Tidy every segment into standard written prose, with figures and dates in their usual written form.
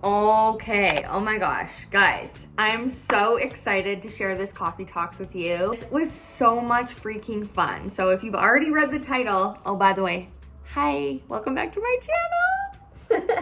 Okay, oh my gosh, guys, I'm so excited to share this coffee talks with you. This was so much freaking fun. So if you've already read the title, oh, by the way, hi, welcome back to my channel.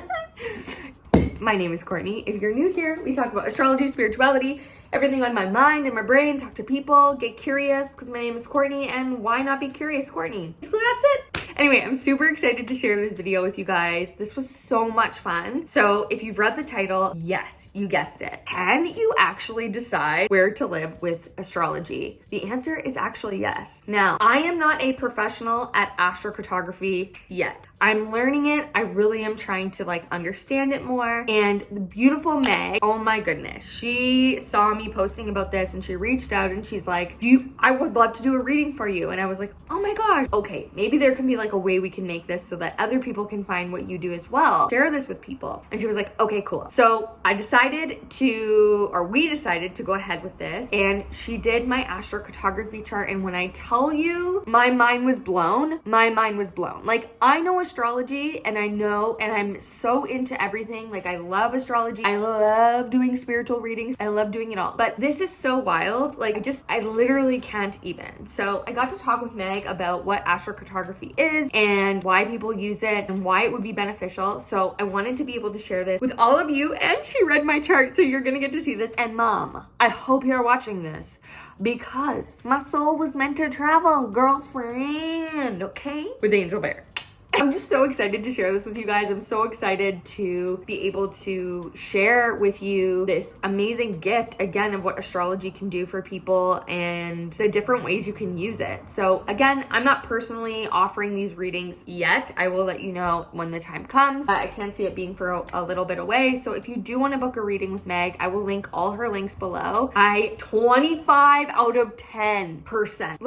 My name is Courtney. If you're new here, we talk about astrology, spirituality, everything on my mind and my brain, talk to people, get curious, because my name is Courtney, and why not be curious, Courtney? So that's it. Anyway, I'm super excited to share this video with you guys. This was so much fun. So if you've read the title, yes, you guessed it. Can you actually decide where to live with astrology? The answer is actually yes. Now, I am not a professional at astrocartography yet. I'm learning it. I really am trying to understand it more. And the beautiful Meg, oh my goodness, she saw me posting about this and she reached out and she's like, I would love to do a reading for you. And I was like, oh my gosh, okay, maybe there can be a way we can make this so that other people can find what you do as well. Share this with people. And she was like, okay, cool. So we decided to go ahead with this, and she did my astrocartography chart. And when I tell you, my mind was blown. Like, I know astrology and I'm so into everything. Like, I love astrology. I love doing spiritual readings. I love doing it all. But this is so wild. I literally can't even. So I got to talk with Meg about what astrocartography is and why people use it and why it would be beneficial. So I wanted to be able to share this with all of you, and she read my chart, so you're gonna get to see this. And Mom, I hope you're watching this because my soul was meant to travel, girlfriend, okay? With Angel Bear. I'm just so excited to share this with you guys. I'm so excited to be able to share with you this amazing gift, again, of what astrology can do for people and the different ways you can use it. So again, I'm not personally offering these readings yet. I will let you know when the time comes. I can't see it being for a little bit away. So if you do want to book a reading with Meg, I will link all her links below. 25 out of 10%.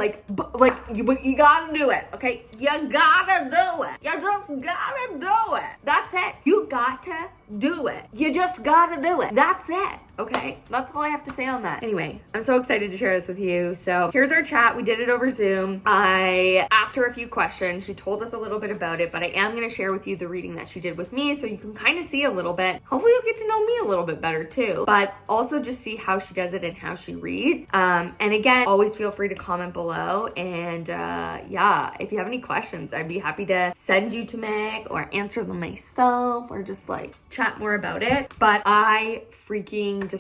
You gotta do it, okay? You gotta do it. You just gotta do it. That's it. You got to do it. You just gotta do it. That's it. Okay? That's all I have to say on that. Anyway, I'm so excited to share this with you. So here's our chat. We did it over Zoom. I asked her a few questions. She told us a little bit about it, but I am going to share with you the reading that she did with me so you can kind of see a little bit. Hopefully you'll get to know me a little bit better too, but also just see how she does it and how she reads. And again, always feel free to comment below. And yeah, if you have any questions, I'd be happy to send you to Meg or answer them myself or just chat more about it. But I freaking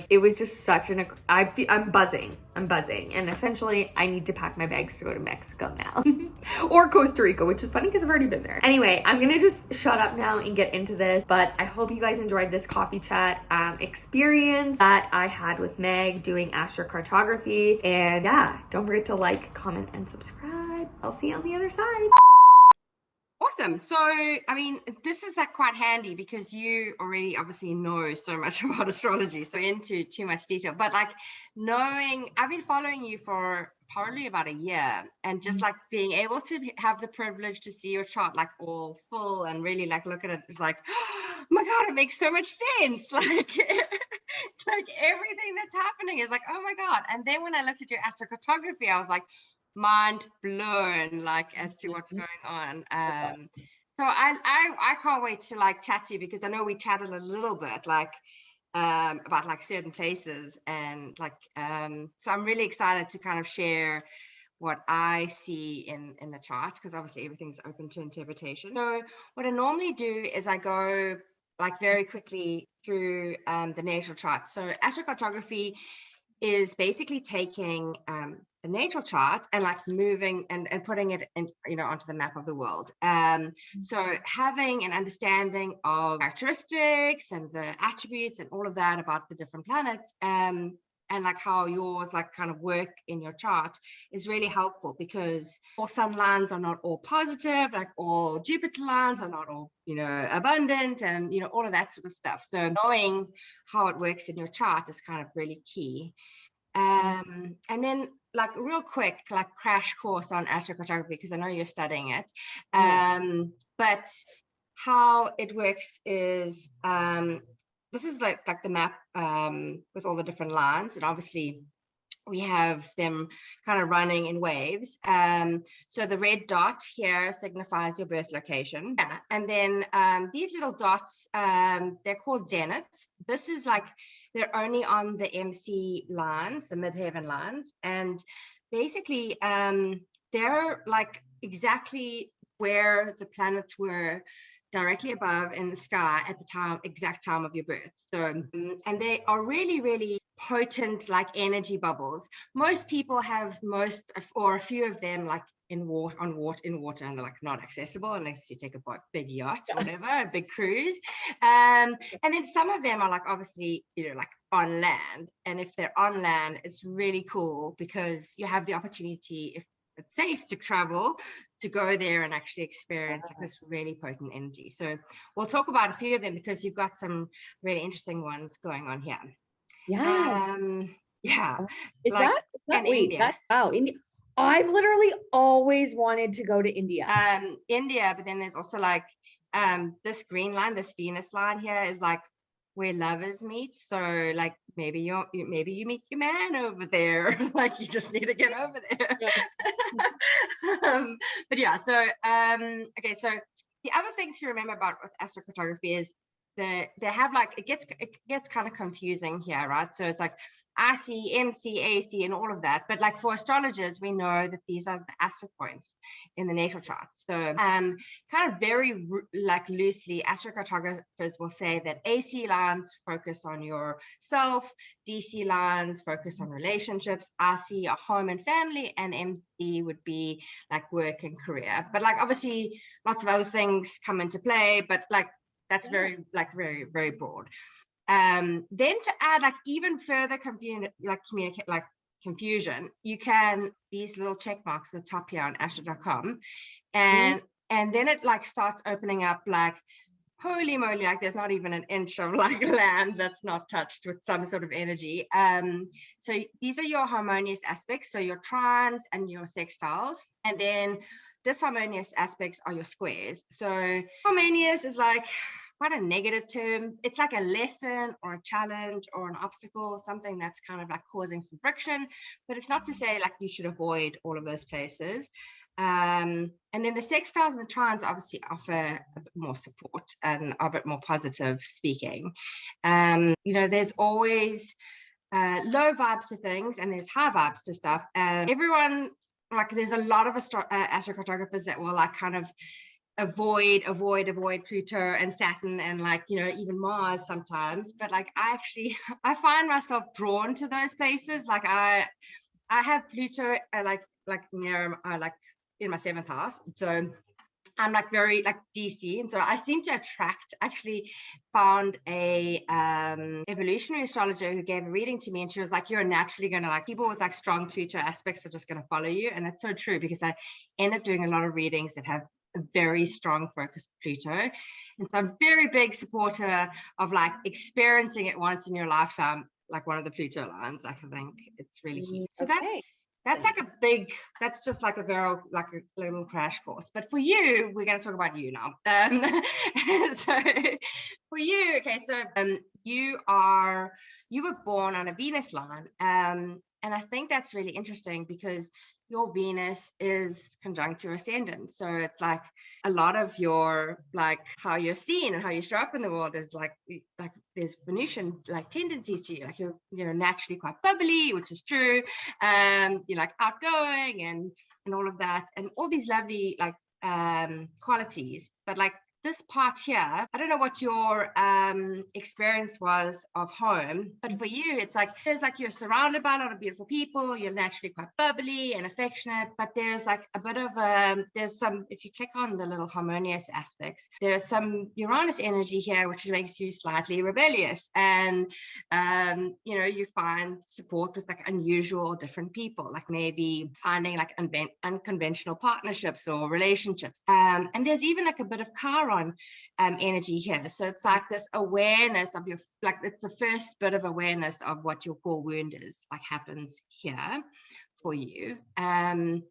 it was just such I'm buzzing. And essentially I need to pack my bags to go to Mexico now or Costa Rica, which is funny because I've already been there. Anyway, I'm gonna just shut up now and get into this, but I hope you guys enjoyed this coffee chat experience that I had with Meg doing astrocartography. And yeah, don't forget to like, comment, and subscribe. I'll see you on the other side. Awesome. So, I mean, this is quite handy because you already obviously know so much about astrology, so into too much detail. But knowing, I've been following you for probably about a year, and just being able to have the privilege to see your chart all full and really look at it, it's oh my God, it makes so much sense. Everything that's happening is oh my God. And then when I looked at your astrocartography, I was mind blown as to what's going on. So I can't wait to chat to you, because I know we chatted a little bit about certain places, and so I'm really excited to kind of share what I see in the chart, because obviously everything's open to interpretation. So what I normally do is I go very quickly through the natal chart. So astrocartography is basically taking the natal chart and moving and putting it in, onto the map of the world. So having an understanding of characteristics and the attributes and all of that about the different planets, and how yours kind of work in your chart is really helpful, because all sun lines are not all positive, all Jupiter lines are not all abundant, and all of that sort of stuff. So knowing how it works in your chart is kind of really key. And then real quick crash course on astrocartography, because I know you're studying it. But how it works is this is the map with all the different lines, and obviously we have them kind of running in waves. So the red dot here signifies your birth location. Yeah. And then these little dots, they're called zeniths. This is like, they're only on the MC lines, the midheaven lines. And basically, they're like exactly where the planets were directly above in the sky at the exact time of your birth. So, and they are really, really potent, like energy bubbles. Most people have or a few of them like in water, and they're like not accessible unless you take a big yacht or whatever, a big cruise. And then some of them are like obviously, like on land. And if they're on land, it's really cool because you have the opportunity, if it's safe to travel, to go there and actually experience like this really potent energy. So we'll talk about a few of them because you've got some really interesting ones going on here. Yes. Yeah. Is like, that wait, India. That's wow, India. I've literally always wanted to go to India. India, but then there's also like this green line, this Venus line here is like where lovers meet. So like maybe you meet your man over there. Like you just need to get over there. Yeah. But yeah, so okay, so the other thing to remember about with astrocartography is they have like it gets kind of confusing here, right? So it's like IC, MC, AC, and all of that. But like for astrologers, we know that these are the astro points in the natal chart. So kind of very like loosely, astrocartographers will say that AC lines focus on yourself, DC lines focus on relationships, IC are home and family, and MC would be like work and career. But like obviously lots of other things come into play, but like that's very, very broad. Then to add like even further confusion, you can these little check marks at the top here on astro.com, and then it like starts opening up like holy moly, like there's not even an inch of like land that's not touched with some sort of energy. So these are your harmonious aspects, so your trines and your sextiles, and then disharmonious aspects are your squares. So harmonious is like quite a negative term. It's like a lesson or a challenge or an obstacle, something that's kind of like causing some friction, but it's not to say like you should avoid all of those places. And then the sextiles and the trines obviously offer a bit more support and are a bit more positive speaking. There's always low vibes to things and there's high vibes to stuff. And everyone, like there's a lot of astrocartographers that will like kind of avoid Pluto and Saturn and like even Mars sometimes, but like I find myself drawn to those places. Like I have Pluto like near like in my 7th house, so I'm like very like DC, and so I seem to attract. Actually found a evolutionary astrologer who gave a reading to me, and she was like, you're naturally going to like people with like strong Pluto aspects are just going to follow you. And that's so true, because I end up doing a lot of readings that have a very strong focus Pluto, and so I'm very big supporter of like experiencing it once in your lifetime, like one of the Pluto lines. I think it's really key. So that's like that's just like a very like a little crash course. But for you, we're going to talk about you now. So for you, okay, so you were born on a Venus line, and I think that's really interesting because your Venus is conjunct your ascendant. So it's like a lot of your like how you're seen and how you show up in the world is like there's Venusian like tendencies to you. Like you're naturally quite bubbly, which is true. You're like outgoing and all of that, and all these lovely like qualities. But like this part here, I don't know what your experience was of home, but for you, it's like there's like you're surrounded by a lot of beautiful people. You're naturally quite bubbly and affectionate, but there's like a bit of there's some, if you click on the little harmonious aspects, there's some Uranus energy here, which makes you slightly rebellious, and you find support with like unusual, different people, like maybe finding like unconventional partnerships or relationships, and there's even like a bit of Chiron energy here. So it's like this awareness of your, like it's the first bit of awareness of what your core wound is, like happens here for you. And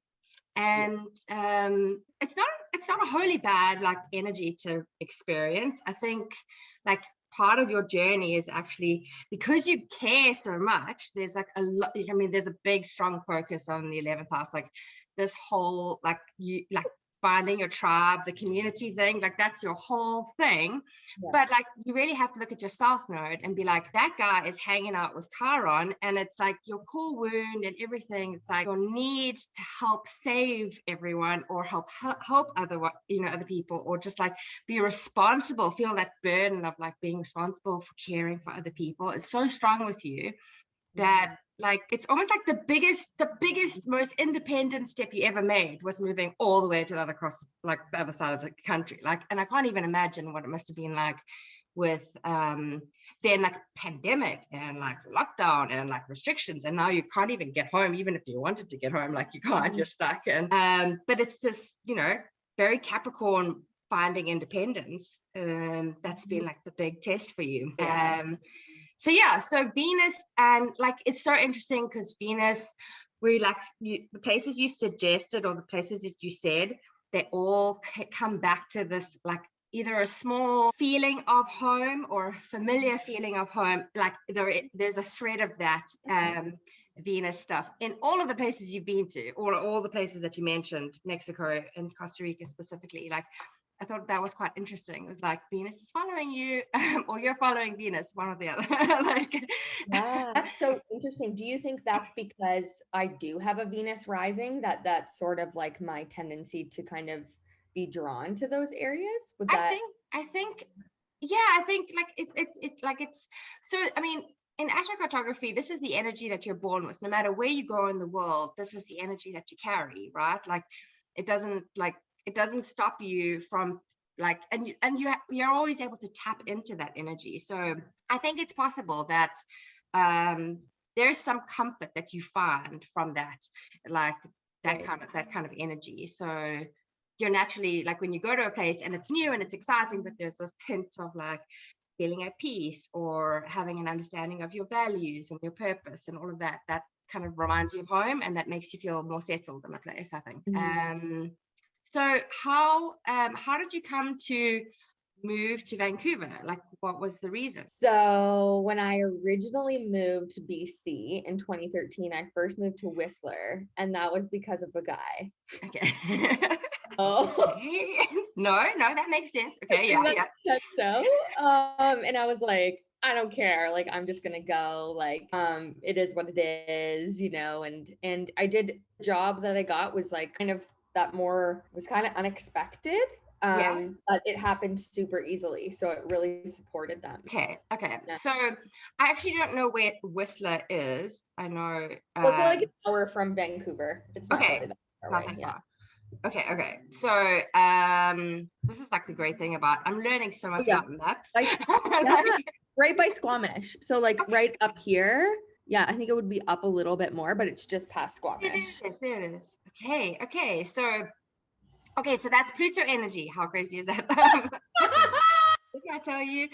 it's not a wholly bad like energy to experience. I think like part of your journey is actually, because you care so much, there's like a lot, I mean, there's a big strong focus on the 11th house, like this whole like you like finding your tribe, the community thing, like that's your whole thing. Yeah. But like you really have to look at your south node and be like, that guy is hanging out with Chiron, and it's like your core wound and everything. It's like your need to help save everyone, or help other people, or just like be responsible, feel that burden of like being responsible for caring for other people is so strong with you that like it's almost like the biggest most independent step you ever made was moving all the way to the other side of the country. Like, and I can't even imagine what it must have been like with then like pandemic and like lockdown and like restrictions, and now you can't even get home. Even if you wanted to get home, like you can't, you're stuck. And but it's this, you know, very Capricorn finding independence, that's been like the big test for you. So Venus, and like it's so interesting because Venus, we like the places you suggested or the places that you said, they all come back to this like either a small feeling of home or a familiar feeling of home. Like there's a thread of that Venus stuff in all of the places you've been to, or all the places that you mentioned, Mexico and Costa Rica specifically. Like I thought that was quite interesting. It was like Venus is following you, or you're following Venus, one or the other. Like, yeah, that's so interesting. Do you think that's because I do have a Venus rising, that's sort of like my tendency to kind of be drawn to those areas? Would that? I think like it's like it's so. I mean, in astrocartography, this is the energy that you're born with. No matter where you go in the world, this is the energy that you carry, right? Like it doesn't stop you from like, and you're always able to tap into that energy. So I think it's possible that there's some comfort that you find from that, like that kind of energy. So you're naturally like, when you go to a place and it's new and it's exciting, but there's this hint of like feeling at peace or having an understanding of your values and your purpose and all of that, that kind of reminds you of home, and that makes you feel more settled in a place, I think. So how did you come to move to Vancouver? Like, what was the reason? So when I originally moved to BC in 2013, I first moved to Whistler, and that was because of a guy. Okay. Oh. No, that makes sense. Okay, yeah. So, and I was like, I don't care. Like, I'm just gonna go. Like, it is what it is, you know. And I did a job that I got was like kind of was kind of unexpected. But it happened super easily, so it really supported them. Okay. Yeah. So I actually don't know where Whistler is. I know well, it's like an hour from Vancouver. It's not really that far away. Yeah. Okay. So this is like the great thing about, I'm learning so much about maps. Right by Squamish. So like right up here. Yeah, I think it would be up a little bit more, but it's just past Squamish. There it is. Okay. So that's Pluto energy. How crazy is that? Did I tell you?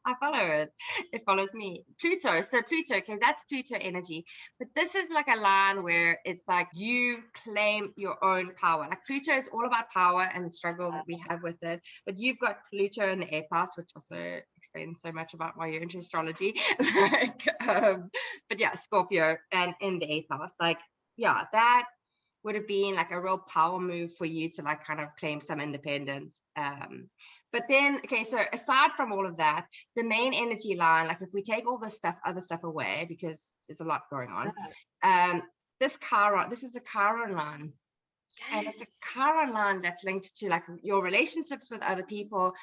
I follow it. It follows me. Pluto. So Pluto, okay, that's Pluto energy. But this is like a line where it's like you claim your own power. Like Pluto is all about power and the struggle that we have with it. But you've got Pluto in the 8th house, which also explains so much about why you're into astrology. But yeah, Scorpio and in the 8th house. Like, yeah, that would have been like a real power move for you to like kind of claim some independence. But then, okay, so aside from all of that, the main energy line, like if we take all this other stuff away, because there's a lot going on, this is a Chiron line. Yes. And it's a Chiron line that's linked to like your relationships with other people,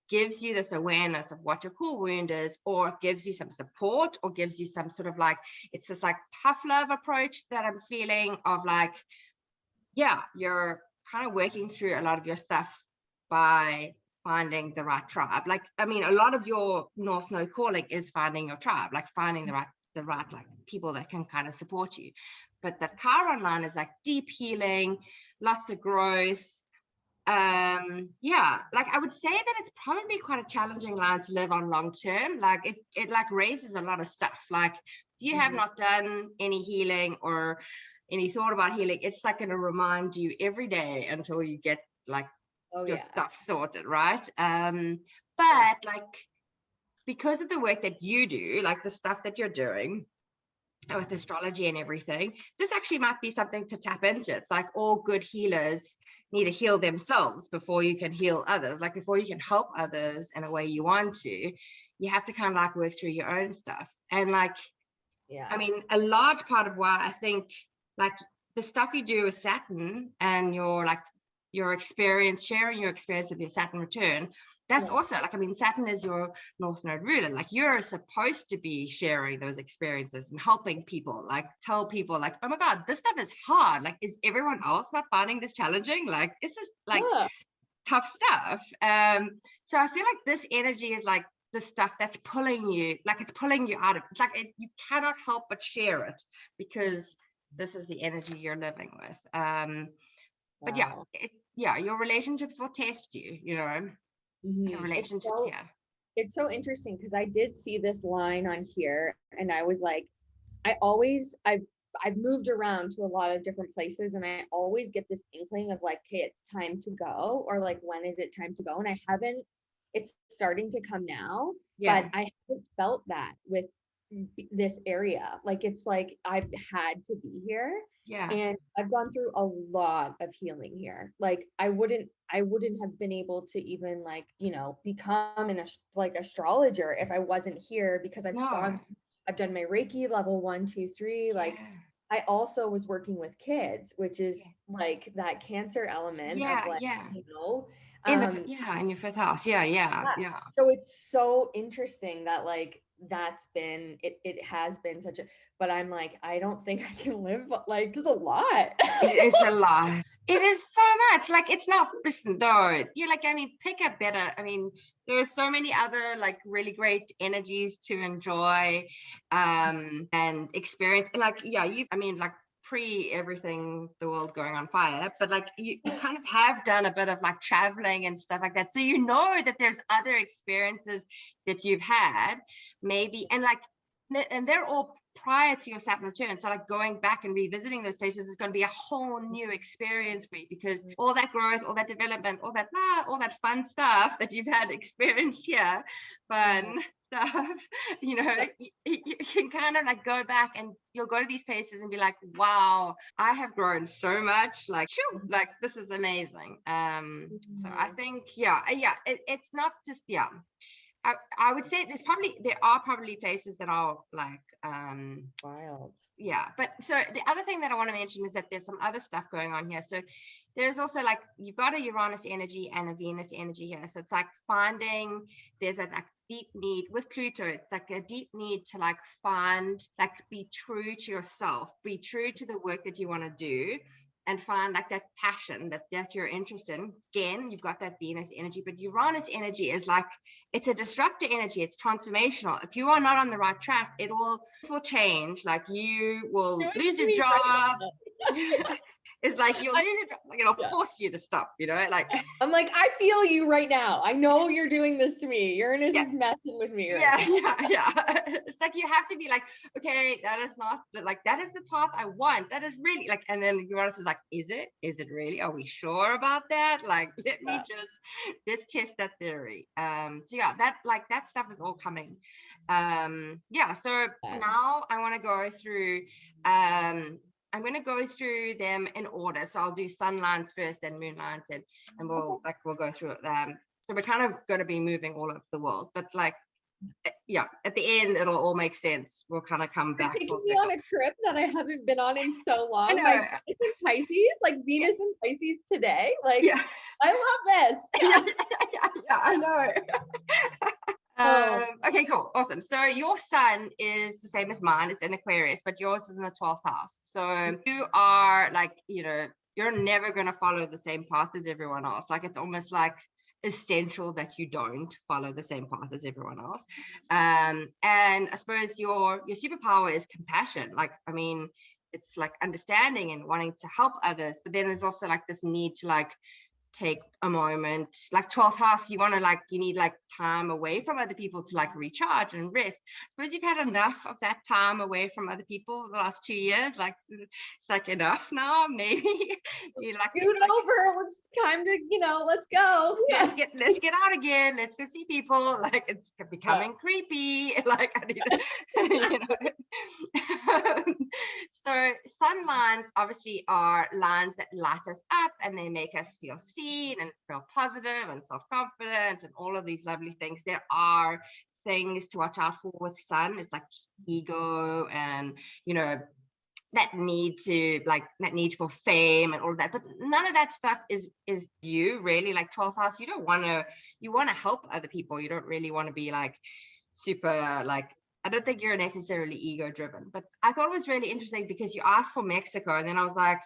gives you this awareness of what your core wound is, or gives you some support, or gives you some sort of like, it's this like tough love approach that I'm feeling of like, yeah, you're kind of working through a lot of your stuff by finding the right tribe. Like, I mean, a lot of your North Node calling is finding your tribe, like finding the right like people that can kind of support you. But that Chiron line is like deep healing, lots of growth. Like I would say that it's probably quite a challenging line to live on long term. Like it like raises a lot of stuff. Like if you have not done any healing or any thought about healing, it's like going to remind you every day until you get like your stuff sorted, right? But like, because of the work that you do, like the stuff that you're doing with astrology and everything, this actually might be something to tap into. It's like all good healers need to heal themselves before you can heal others. Like before you can help others in a way you want to, you have to kind of like work through your own stuff. And like, I mean, a large part of why I think like the stuff you do with Saturn and your experience, sharing your experience of your Saturn return, that's also like, I mean, Saturn is your North Node ruler. Like you're supposed to be sharing those experiences and helping people, like tell people like, oh my God, this stuff is hard. Like, is everyone else not finding this challenging? Like, this is like tough stuff. So I feel like this energy is like the stuff that's pulling you, like it's pulling you out of, like you cannot help but share it because this is the energy you're living with. But yeah, your relationships will test you, you know. Your relationships, it's so interesting because I did see this line on here and I was like, I've moved around to a lot of different places and I always get this inkling of like, okay, it's time to go, or like, when is it time to go? And I haven't, it's starting to come now, but I haven't felt that with this area. Like, it's like I've had to be here. And I've gone through a lot of healing here. Like I wouldn't have been able to even like, you know, become an astrologer if I wasn't here, because I've done my Reiki level 1, 2, 3. Like I also was working with kids, which is like that Cancer element of like, you know, in your fifth house. So it's so interesting that like that's been it has been such a, but I'm like, I don't think I can live, like it's a lot. It is a lot. It is so much. Like it's not, listen, don't. You're like, I mean, pick up better. I mean, there are so many other like really great energies to enjoy and experience. Like, I mean, like pre everything, the world going on fire, but like you kind of have done a bit of like traveling and stuff like that. So you know that there's other experiences that you've had maybe, and like, and they're all prior to your Saturn return. So like going back and revisiting those places is going to be a whole new experience for you, because all that growth, all that development, all that fun stuff that you've had experienced here, fun stuff, you know, you can kind of like go back and you'll go to these places and be like, wow, I have grown so much. Like, like this is amazing. So I think, it's not just, I would say there are probably places that are like wild. But so the other thing that I want to mention is that there's some other stuff going on here. So there's also like, you've got a Uranus energy and a Venus energy here. So it's like there's a like deep need with Pluto. It's like a deep need to like find, like be true to yourself, be true to the work that you want to do, and find like that passion that you're interested in. Again, you've got that Venus energy, but Uranus energy is like, it's a disruptor energy. It's transformational. If you are not on the right track, it will change. Like you will lose your job. It's like you'll lose your job. Like it'll force you to stop, you know, like. I'm like, I feel you right now. I know you're doing this to me. Uranus is messing with me right now. It's like you have to be like, okay, that is not like, that is the path I want. That is really like, and then Uranus is like, is it really? Are we sure about that? Like, let's test that theory. So that stuff is all coming. So now I want to go through I'm going to go through them in order. So I'll do sun lines first, then moon lines, and we'll go through it. So we're kind of going to be moving all over the world, but like, at the end, it'll all make sense. We'll kind of come back. You're taking me on a trip that I haven't been on in so long. My Venus in Pisces, like Venus in Pisces today. Like, I love this. I know. Okay, cool. Awesome. So your sun is the same as mine. It's in Aquarius, but yours is in the 12th house. So you are like, you know, you're never going to follow the same path as everyone else. Like it's almost like essential that you don't follow the same path as everyone else. And I suppose your superpower is compassion. Like, I mean, it's like understanding and wanting to help others, but then there's also like this need to like take a moment. Like 12th house, you want to like, you need like time away from other people to like recharge and rest. I suppose you've had enough of that time away from other people the last 2 years. Like it's like enough now. Maybe you like Scoot over. It's time to, let's go. let's get out again. Let's go see people. Like it's becoming creepy. Like I need so sun lines obviously are lines that light us up and they make us feel seen and feel positive and self-confident and all of these lovely things. There are things to watch out for with sun. It's like ego and that need for fame and all of that, but none of that stuff is you really. Like 12th house, you want to help other people. You don't really want to be like super like, I don't think you're necessarily ego driven. But I thought it was really interesting because you asked for Mexico, and then I was like,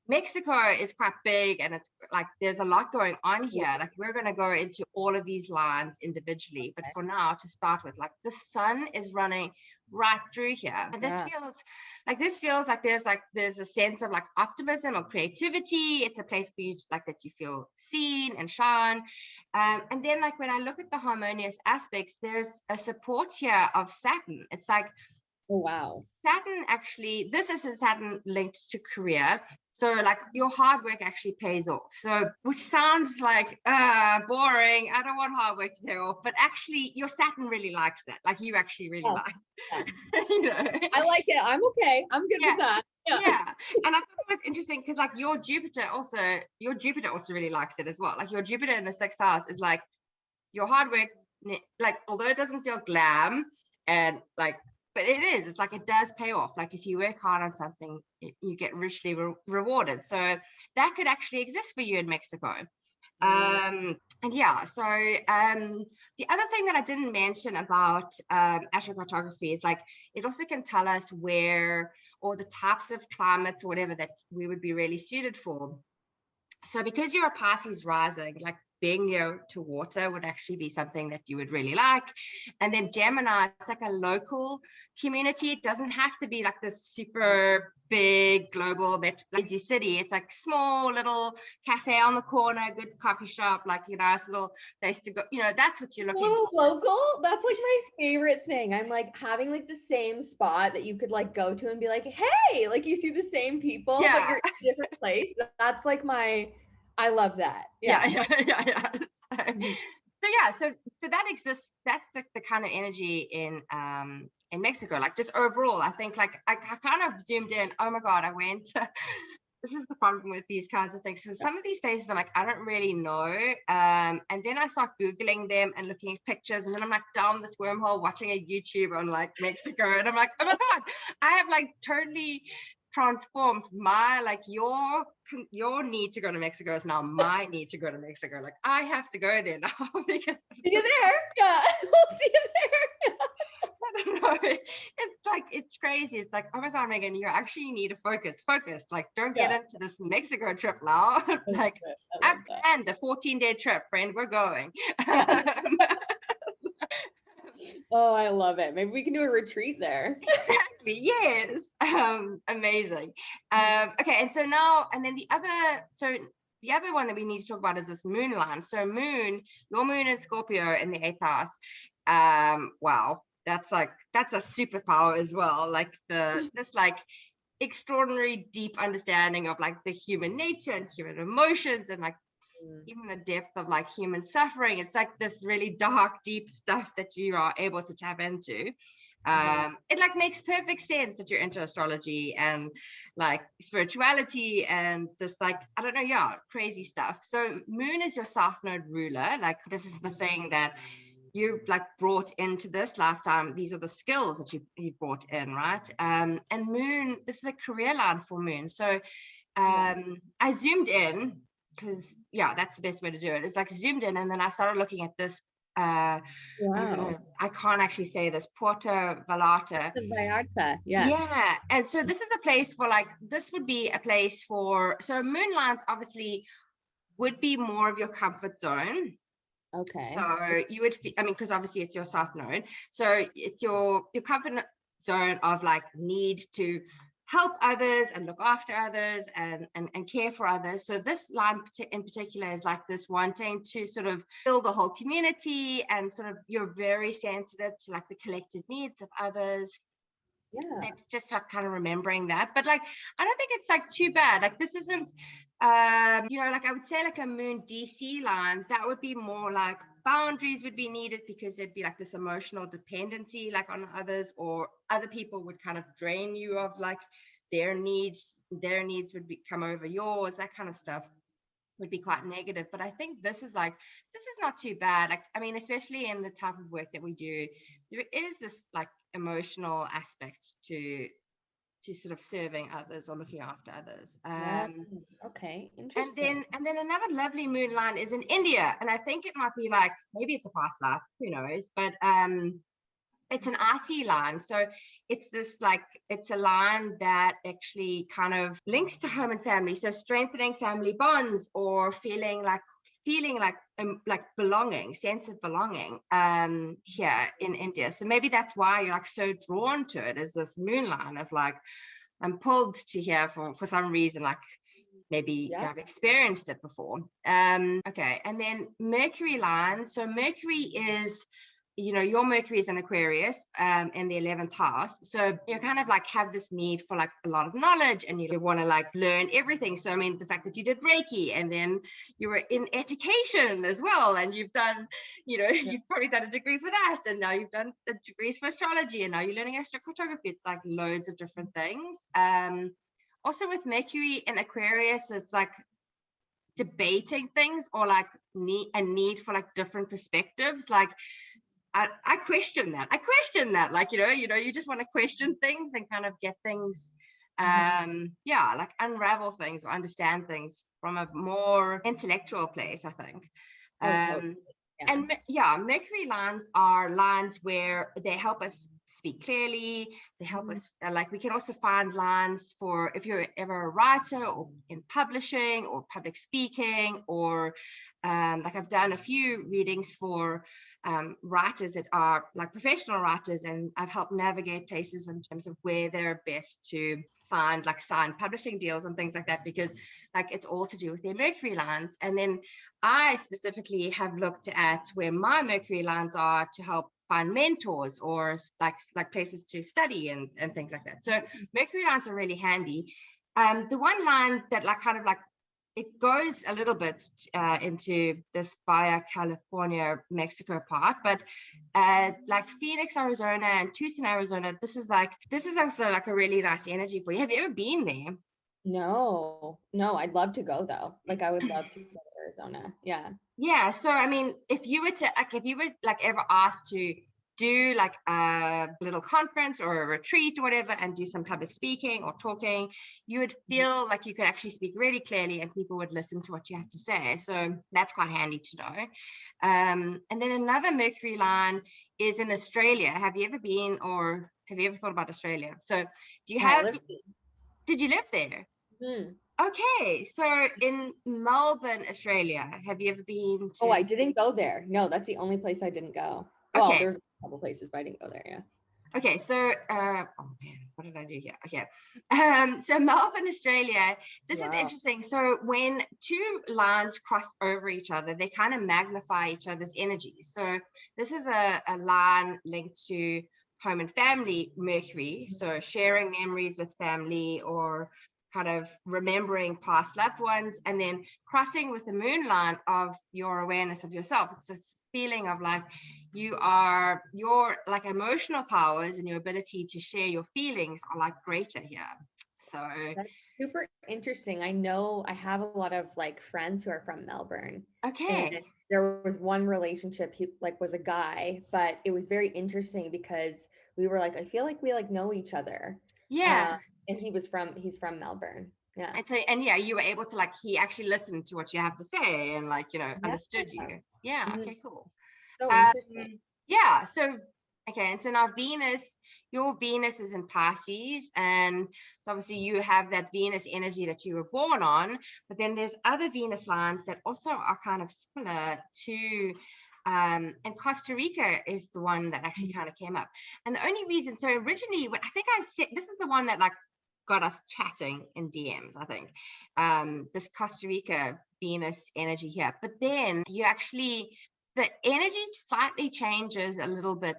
Mexico is quite big, and it's like there's a lot going on here. Like we're going to go into all of these lines individually, but for now, to start with, like the sun is running right through here, and this feels like there's a sense of like optimism or creativity. It's a place for you to, like, that you feel seen and shine. And then like when I look at the harmonious aspects, there's a support here of Saturn. It's like, oh wow, Saturn actually, this is a Saturn linked to career. So like your hard work actually pays off. So which sounds like boring. I don't want hard work to pay off, but actually your Saturn really likes that. Like you actually really like it. I like it. I'm okay. I'm good with that. Yeah. And I thought it was interesting because like your Jupiter also really likes it as well. Like your Jupiter in the 6th house is like your hard work, like although it doesn't feel glam and like, but it is, it's like it does pay off. Like if you work hard on something, you get richly rewarded. So that could actually exist for you in Mexico. And yeah, so the other thing that I didn't mention about astrocartography is like it also can tell us where, or the types of climates or whatever that we would be really suited for. So because you're a Pisces rising, like being near to water would actually be something that you would really like. And then Gemini, it's like a local community. It doesn't have to be like this super big global busy city. It's like small little cafe on the corner, good coffee shop, like nice little place to go. That's what you're looking for. Local, that's like my favorite thing. I'm like having like the same spot that you could like go to and be like, hey, like you see the same people, but you're in a different place. That's like I love that. Yeah. So that exists. That's the kind of energy in Mexico. Like just overall, I think like I kind of zoomed in. Oh my God, I went to, this is the problem with these kinds of things. So some of these places I'm like, I don't really know. And then I start Googling them and looking at pictures. And then I'm like down this wormhole watching a YouTube on like Mexico. And I'm like, oh my God, I have like totally transformed my, like your need to go to Mexico is now my need to go to Mexico. Like I have to go there now because see you there. Yeah, we'll see you there. I don't know. It's like, it's crazy. It's like, oh my God, Megan, you actually need to focus. Like, don't get into this Mexico trip now. Like, I've planned a 14-day trip, friend. We're going. Oh, I love it. Maybe we can do a retreat there. Exactly. Yes. Amazing. Okay. And so now, and then the other one that we need to talk about is this moon line. So your moon is Scorpio in the 8th house. Wow. That's a superpower as well. Like this like extraordinary deep understanding of like the human nature and human emotions and like even the depth of like human suffering. It's like this really dark, deep stuff that you are able to tap into. It like makes perfect sense that you're into astrology and like spirituality and this like, I don't know, crazy stuff. So moon is your south node ruler. Like this is the thing that you've like brought into this lifetime. These are the skills that you brought in, right? And moon, this is a career line for moon. So I zoomed in because that's the best way to do it. It's like zoomed in and then I started looking at this I can't actually say this, Puerto Vallarta. Yeah. And so this is a place for like, this would be a place for, so moon lines obviously would be more of your comfort zone. Okay. So you would, because obviously it's your south node. So it's your comfort zone of like need to help others and look after others and care for others. So this line in particular is like this wanting to sort of build the whole community, and sort of you're very sensitive to like the collective needs of others. Yeah. It's just like kind of remembering that. But like, I don't think it's like too bad. Like this isn't, you know, like I would say like a moon DC line, that would be more like boundaries would be needed, because there'd be like this emotional dependency like on others, or other people would kind of drain you of like their needs would come over yours, that kind of stuff would be quite negative. But I think this is not too bad. Like, I mean, especially in the type of work that we do, there is this like emotional aspect to sort of serving others or looking after others. Okay, interesting. And then another lovely moon line is in India, and I think it might be like, maybe it's a past life, who knows, but it's an IT line. So it's a line that actually kind of links to home and family. So strengthening family bonds, or feeling like belonging, sense of belonging here in India. So maybe that's why you're like so drawn to it, is this moon line of like, I'm pulled to here for some reason, like maybe I've experienced it before. Okay, and then Mercury lines. So Mercury is, you know, your Mercury is in Aquarius in the 11th house. So you kind of like have this need for like a lot of knowledge, and you want to like learn everything. So I mean, the fact that you did Reiki, and then you were in education as well, and you've done, you know, you've probably done a degree for that, and now you've done the degrees for astrology, and now you're learning astrocartography. It's like loads of different things. Also with Mercury in Aquarius, it's like debating things, or like a need for like different perspectives. Like I question that, like, you know, you just want to question things and kind of get things, like unravel things or understand things from a more intellectual place, I think. Totally. And Mercury lines are lines where they help us speak clearly. They help us, like, we can also find lines for if you're ever a writer, or in publishing, or public speaking, or like I've done a few readings for writers that are like professional writers, and I've helped navigate places in terms of where they're best to find like signed publishing deals and things like that, because like it's all to do with their Mercury lines. And then I specifically have looked at where my Mercury lines are to help find mentors, or like places to study and things like that. So Mercury lines are really handy. The one line that like kind of like it goes a little bit into this Baja California, Mexico part, but like Phoenix, Arizona, and Tucson, Arizona, this is also like a really nice energy for you. Have you ever been there? No, I'd love to go though. Like, I would love to go to Arizona. Yeah. So I mean, if you were ever asked to do like a little conference or a retreat or whatever, and do some public speaking or talking, you would feel like you could actually speak really clearly, and people would listen to what you have to say. So that's quite handy to know. And then another Mercury line is in Australia. Have you ever been, or have you ever thought about Australia? So did you live there? Okay, so in Melbourne, Australia, have you ever been to? Oh, I didn't go there. No, that's the only place I didn't go. Okay. Well, there's a couple places, but I didn't go there. Yeah. Okay, so oh man, what did I do here? Okay, so Melbourne, Australia. This is interesting. So when two lines cross over each other, they kind of magnify each other's energies. So this is a line linked to home and family Mercury. So sharing memories with family, or kind of remembering past loved ones, and then crossing with the moon line of your awareness of yourself. It's this feeling of like your like emotional powers and your ability to share your feelings are like greater here. So that's super interesting. I know I have a lot of like friends who are from Melbourne. Okay. And there was one relationship, he like was a guy, but it was very interesting because we were like, I feel like we like know each other. Yeah. And he's from Melbourne. Yeah. And so, you were able to like, he actually listened to what you have to say, and like, understood you. Yeah. Okay, cool. So interesting. Yeah. So, okay. And so now your Venus is in Pisces. And so obviously you have that Venus energy that you were born on, but then there's other Venus lines that also are kind of similar to, and Costa Rica is the one that actually kind of came up. And the only reason, so originally, I think I said, this is the one that like got us chatting in DMs, I think. This Costa Rica Venus energy here. But then you actually, the energy slightly changes a little bit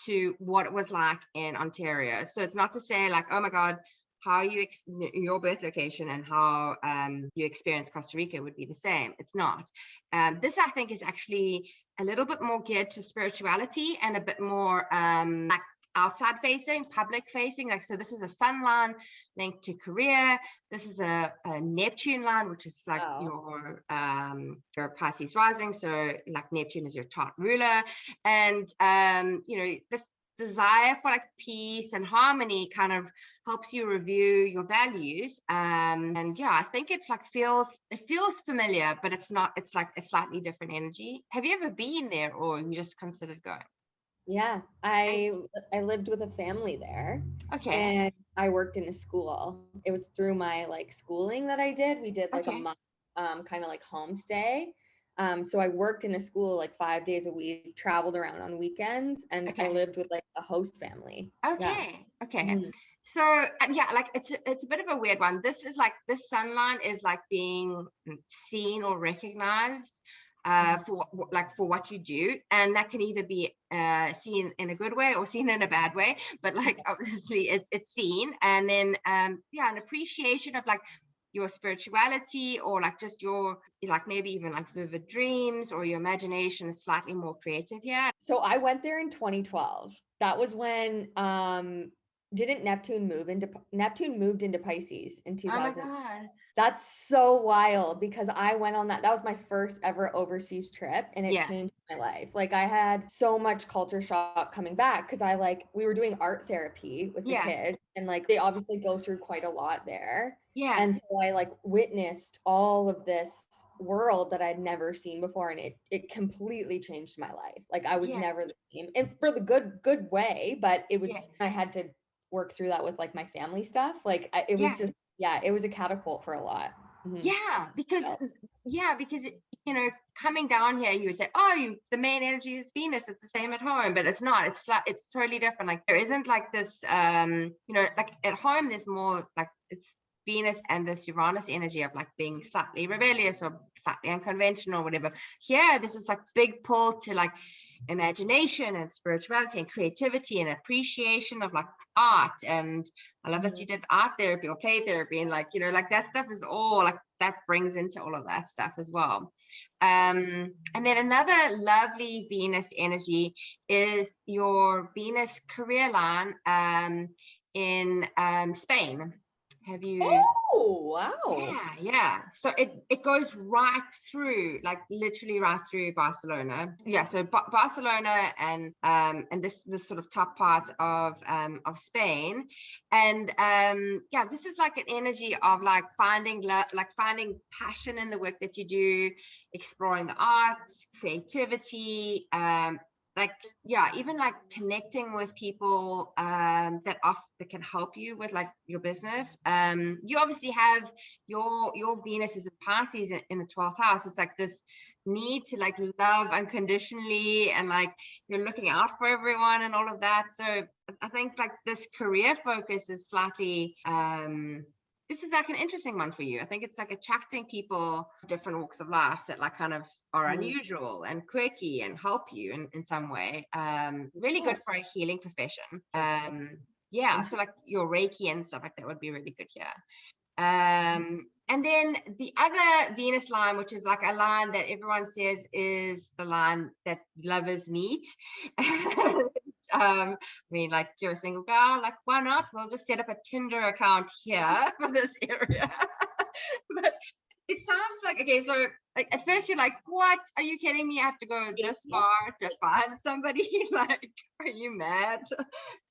to what it was like in Ontario. So it's not to say like, oh my God, how your birth location and how you experience Costa Rica would be the same. It's not. This, I think, is actually a little bit more geared to spirituality and a bit more like outside facing, public facing. Like, so this is a sun line linked to career. This is a Neptune line, which is like your Pisces rising. So like Neptune is your chart ruler. And, you know, this desire for like peace and harmony kind of helps you review your values. And yeah, I think it's like it feels familiar, but it's not. It's like a slightly different energy. Have you ever been there, or you just considered going? Yeah, I lived with a family there. Okay. And I worked in a school. It was through my like schooling that I did. We did like a month kind of like homestay. So I worked in a school like 5 days a week, traveled around on weekends, and I lived with like a host family. Okay. So yeah, like it's a bit of a weird one. This is like, this sun line is like being seen or recognized for what you do, and that can either be seen in a good way or seen in a bad way, but like obviously it's seen. And then yeah, an appreciation of like your spirituality, or like just your like maybe even like vivid dreams, or your imagination is slightly more creative. Yeah. So I went there in 2012. That was when didn't Neptune moved into Pisces in 2000. Oh my God. That's so wild, because I went on that was my first ever overseas trip, and it changed my life. Like, I had so much culture shock coming back, because we were doing art therapy with the kids, and like they obviously go through quite a lot there. Yeah. And so I like witnessed all of this world that I'd never seen before, and it completely changed my life. Like, I was never the same, and for the good way, but it was I had to work through that with like my family stuff. Like it was just it was a catapult for a lot. Yeah, because you know, coming down here, you would say, oh, the main energy is Venus, it's the same at home, but it's not. It's totally different. Like, there isn't like this you know, like at home there's more like it's Venus and this Uranus energy of like being slightly rebellious or slightly unconventional or whatever. Here, this is like big pull to like imagination and spirituality and creativity and appreciation of like art. And I love that you did art therapy or play therapy, and like, you know, like that stuff is all like that brings into all of that stuff as well. And then another lovely Venus energy is your Venus career line in Spain. Have you? Oh, wow. Yeah. So it goes right through, like literally right through Barcelona. Yeah. So Barcelona and this sort of top part of Spain, and yeah, this is like an energy of like finding passion in the work that you do, exploring the arts, creativity, like, yeah, even like connecting with people that can help you with like your business. You obviously have your Venus is in Pisces in the 12th house. It's like this need to like love unconditionally, and like you're looking out for everyone and all of that. So I think like this career focus is slightly this is like an interesting one for you. I think it's like attracting people from different walks of life that like kind of are unusual and quirky and help you in some way. Really good for a healing profession. Yeah, so like your Reiki and stuff like that would be really good here. And then the other Venus line, which is like a line that everyone says is the line that lovers meet. I mean, like, you're a single girl, like, why not? We'll just set up a Tinder account here for this area. But it sounds like, okay, so like at first you're like, what? Are you kidding me? I have to go this far to find somebody? Like, are you mad?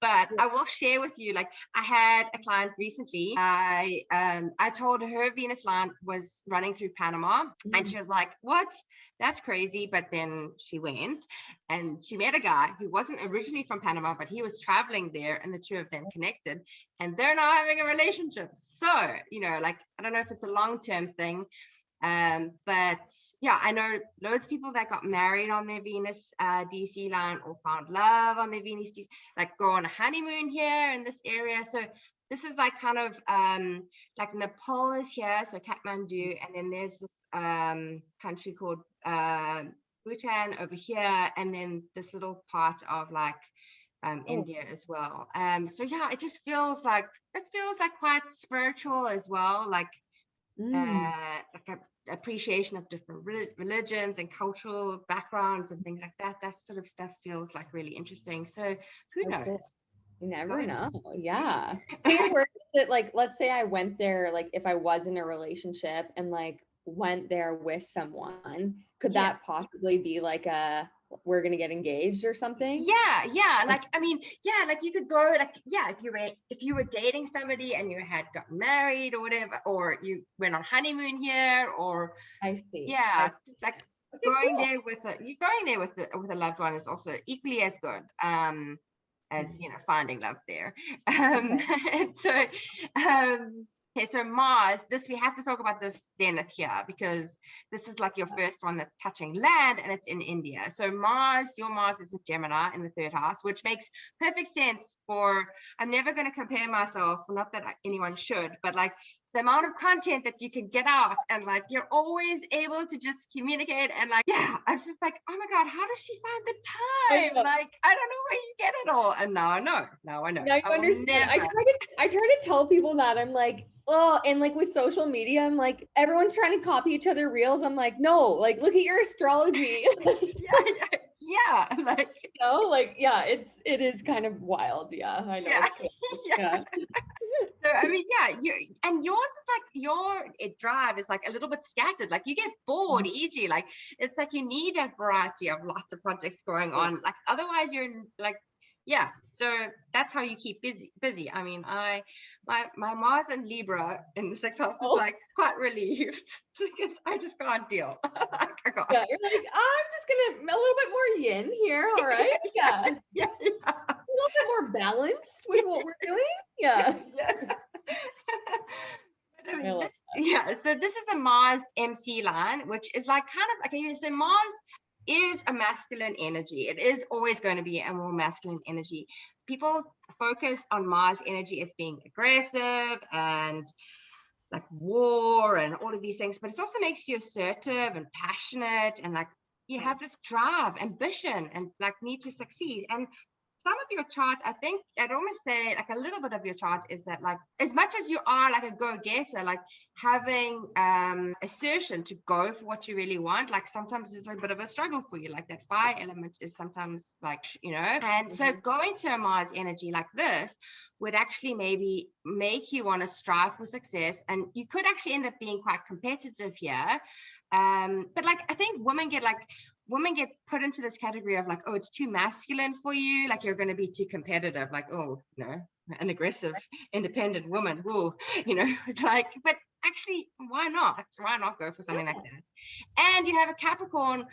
But I will share with you, like, I had a client recently. I told her Venus line was running through Panama, and she was like, what? That's crazy. But then she went and she met a guy who wasn't originally from Panama, but he was traveling there, and the two of them connected, and they're now having a relationship. So, you know, like, I don't know if it's a long-term thing. But yeah, I know loads of people that got married on their Venus DC line, or found love on their Venus DC, like go on a honeymoon here in this area. So this is like kind of like Nepal is here, so Kathmandu, and then there's this country called Bhutan over here, and then this little part of like India as well. So yeah, it just feels like quite spiritual as well, like a appreciation of different religions and cultural backgrounds and things like that. That sort of stuff feels like really interesting. So who knows? Cool. You never know. Yeah. It works that, like, let's say I went there, like if I was in a relationship and like went there with someone, could that possibly be like we're gonna get engaged or something? Yeah, like I mean, yeah, like you could go, like, yeah, if you were dating somebody and you had gotten married or whatever, or you went on honeymoon here, or I see. Yeah, it's like going there with a loved one is also equally as good as finding love there. So okay, so Mars, we have to talk about this zenith here, because this is like your first one that's touching land, and it's in India. So your Mars is a Gemini in the 3rd house, which makes perfect sense for, I'm never going to compare myself, not that anyone should, but like the amount of content that you can get out, and like you're always able to just communicate, and like, yeah, I was just like, oh my God, how does she find the time? Like, I don't know where you get it all. And now I know. Now you understand. I try to tell people that. I'm like, oh, and like with social media, I'm like, everyone's trying to copy each other reels. I'm like, no, like look at your astrology. yeah, like, like, yeah, it is kind of wild. Yeah, I know. Yeah. So I mean, yeah, yours is like your drive is like a little bit scattered. Like you get bored easy. Like it's like you need that variety of lots of projects going on. Like otherwise, you're like, yeah. So that's how you keep busy. I mean, my Mars and Libra in the 6th house is like quite relieved because I just can't deal. I can't. Yeah, you're like, I'm just gonna a little bit more yin here. All right. Yeah. Yeah. A little bit more balanced with what we're doing. Yeah. I mean, so this is a Mars MC line, which is like kind of okay. So Mars is a masculine energy. It is always going to be a more masculine energy. People focus on Mars energy as being aggressive and like war and all of these things, but it also makes you assertive and passionate, and like you have this drive, ambition, and like need to succeed. And some of your chart, I think I'd almost say like a little bit of your chart is that like as much as you are like a go-getter, like having assertion to go for what you really want, like sometimes it's a bit of a struggle for you. Like that fire element is sometimes like, and so going to a Mars energy like this would actually maybe make you want to strive for success, and you could actually end up being quite competitive here. But like I think women get put into this category of like, oh, it's too masculine for you, like you're going to be too competitive, like, oh, an aggressive independent woman, whoa, it's like, but actually why not go for something like that? And you have a Capricorn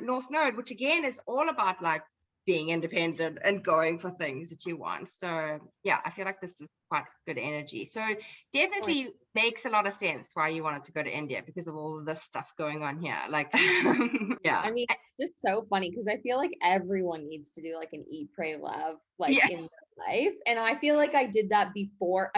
North Node, which again is all about like being independent and going for things that you want. So yeah, I feel like this is quite good energy. So definitely makes a lot of sense why you wanted to go to India, because of all of this stuff going on here. Like, yeah. I mean, it's just so funny because I feel like everyone needs to do like an eat, pray, love, like in their life. And I feel like I did that before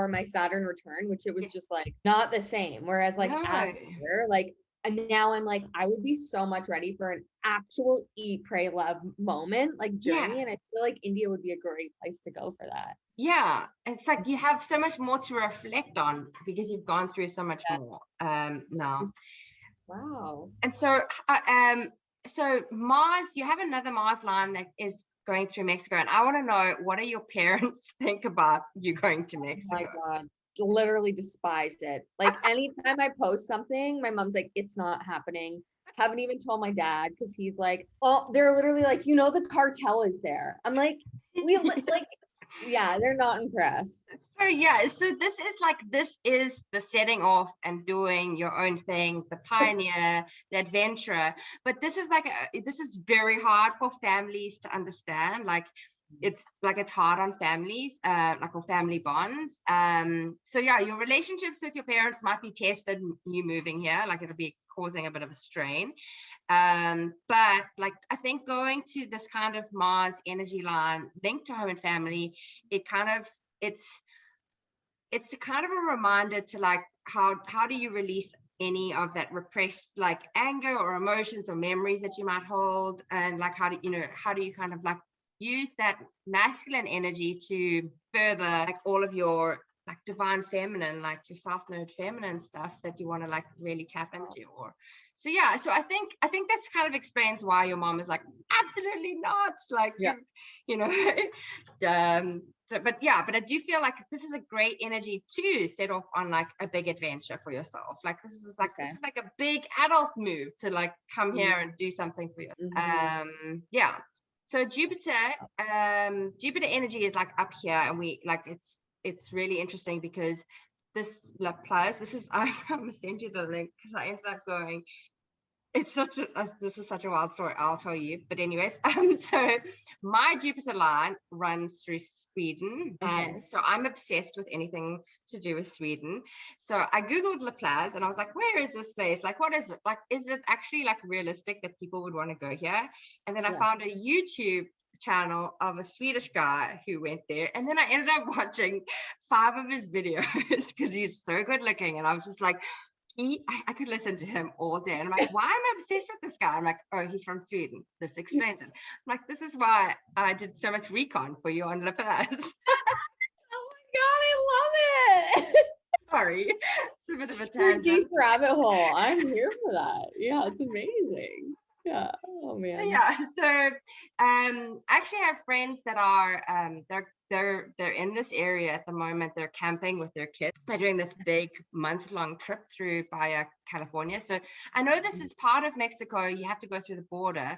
my Saturn return, which it was just like not the same. Whereas like after, like, and now I'm like, I would be so much ready for an actual eat, pray, love moment, like journey. And I feel like India would be a great place to go for that. Yeah, it's like you have so much more to reflect on because you've gone through so much more now. Wow. And so so Mars, you have another Mars line that is going through Mexico, and I want to know, what do your parents think about you going to Mexico? Oh my God, literally despised it. Like anytime I post something, my mom's like, it's not happening. Haven't even told my dad because he's like, oh, they're literally like, the cartel is there. I'm like, yeah, they're not impressed. So this is the setting off and doing your own thing, the pioneer, the adventurer. But this is this is very hard for families to understand. Like it's hard on families, or family bonds. So yeah, your relationships with your parents might be tested, you moving here, like it'll be causing a bit of a strain. But like I think going to this kind of Mars energy line linked to home and family, it kind of it's a kind of a reminder to like how do you release any of that repressed like anger or emotions or memories that you might hold, and like how do you kind of like use that masculine energy to further like all of your like divine feminine, like your south node feminine stuff that you want to like really tap into. Or so yeah, so I think that's kind of explains why your mom is like absolutely not like you know so but I do feel like this is a great energy to set off on like a big adventure for yourself. Like this is like a big adult move to like come here and do something for you. Yeah, so Jupiter energy is like up here, and we like it's really interesting because this Laplace, this is I'm gonna send you the link because I ended up going, it's such a this is such a wild story, I'll tell you, but anyways, so my Jupiter line runs through Sweden, and so I'm obsessed with anything to do with Sweden. So I googled Laplace and I was like, where is this place, like what is it, like is it actually like realistic that people would want to go here? And then I found a YouTube channel of a Swedish guy who went there, and then I ended up watching 5 of his videos because he's so good looking, and I was just like, I could listen to him all day, and I'm like, why am I obsessed with this guy? I'm like, oh, he's from Sweden, this explains it. I'm like, this is why I did so much recon for you on Laplace. Oh my god, I love it. Sorry, it's a bit of a tangent. Deep rabbit hole. I'm here for that. Yeah, it's amazing. Yeah. Oh man. Yeah. So I actually have friends that are they're in this area at the moment. They're camping with their kids. They're doing this big month-long trip through Baja California. So I know this is part of Mexico. You have to go through the border,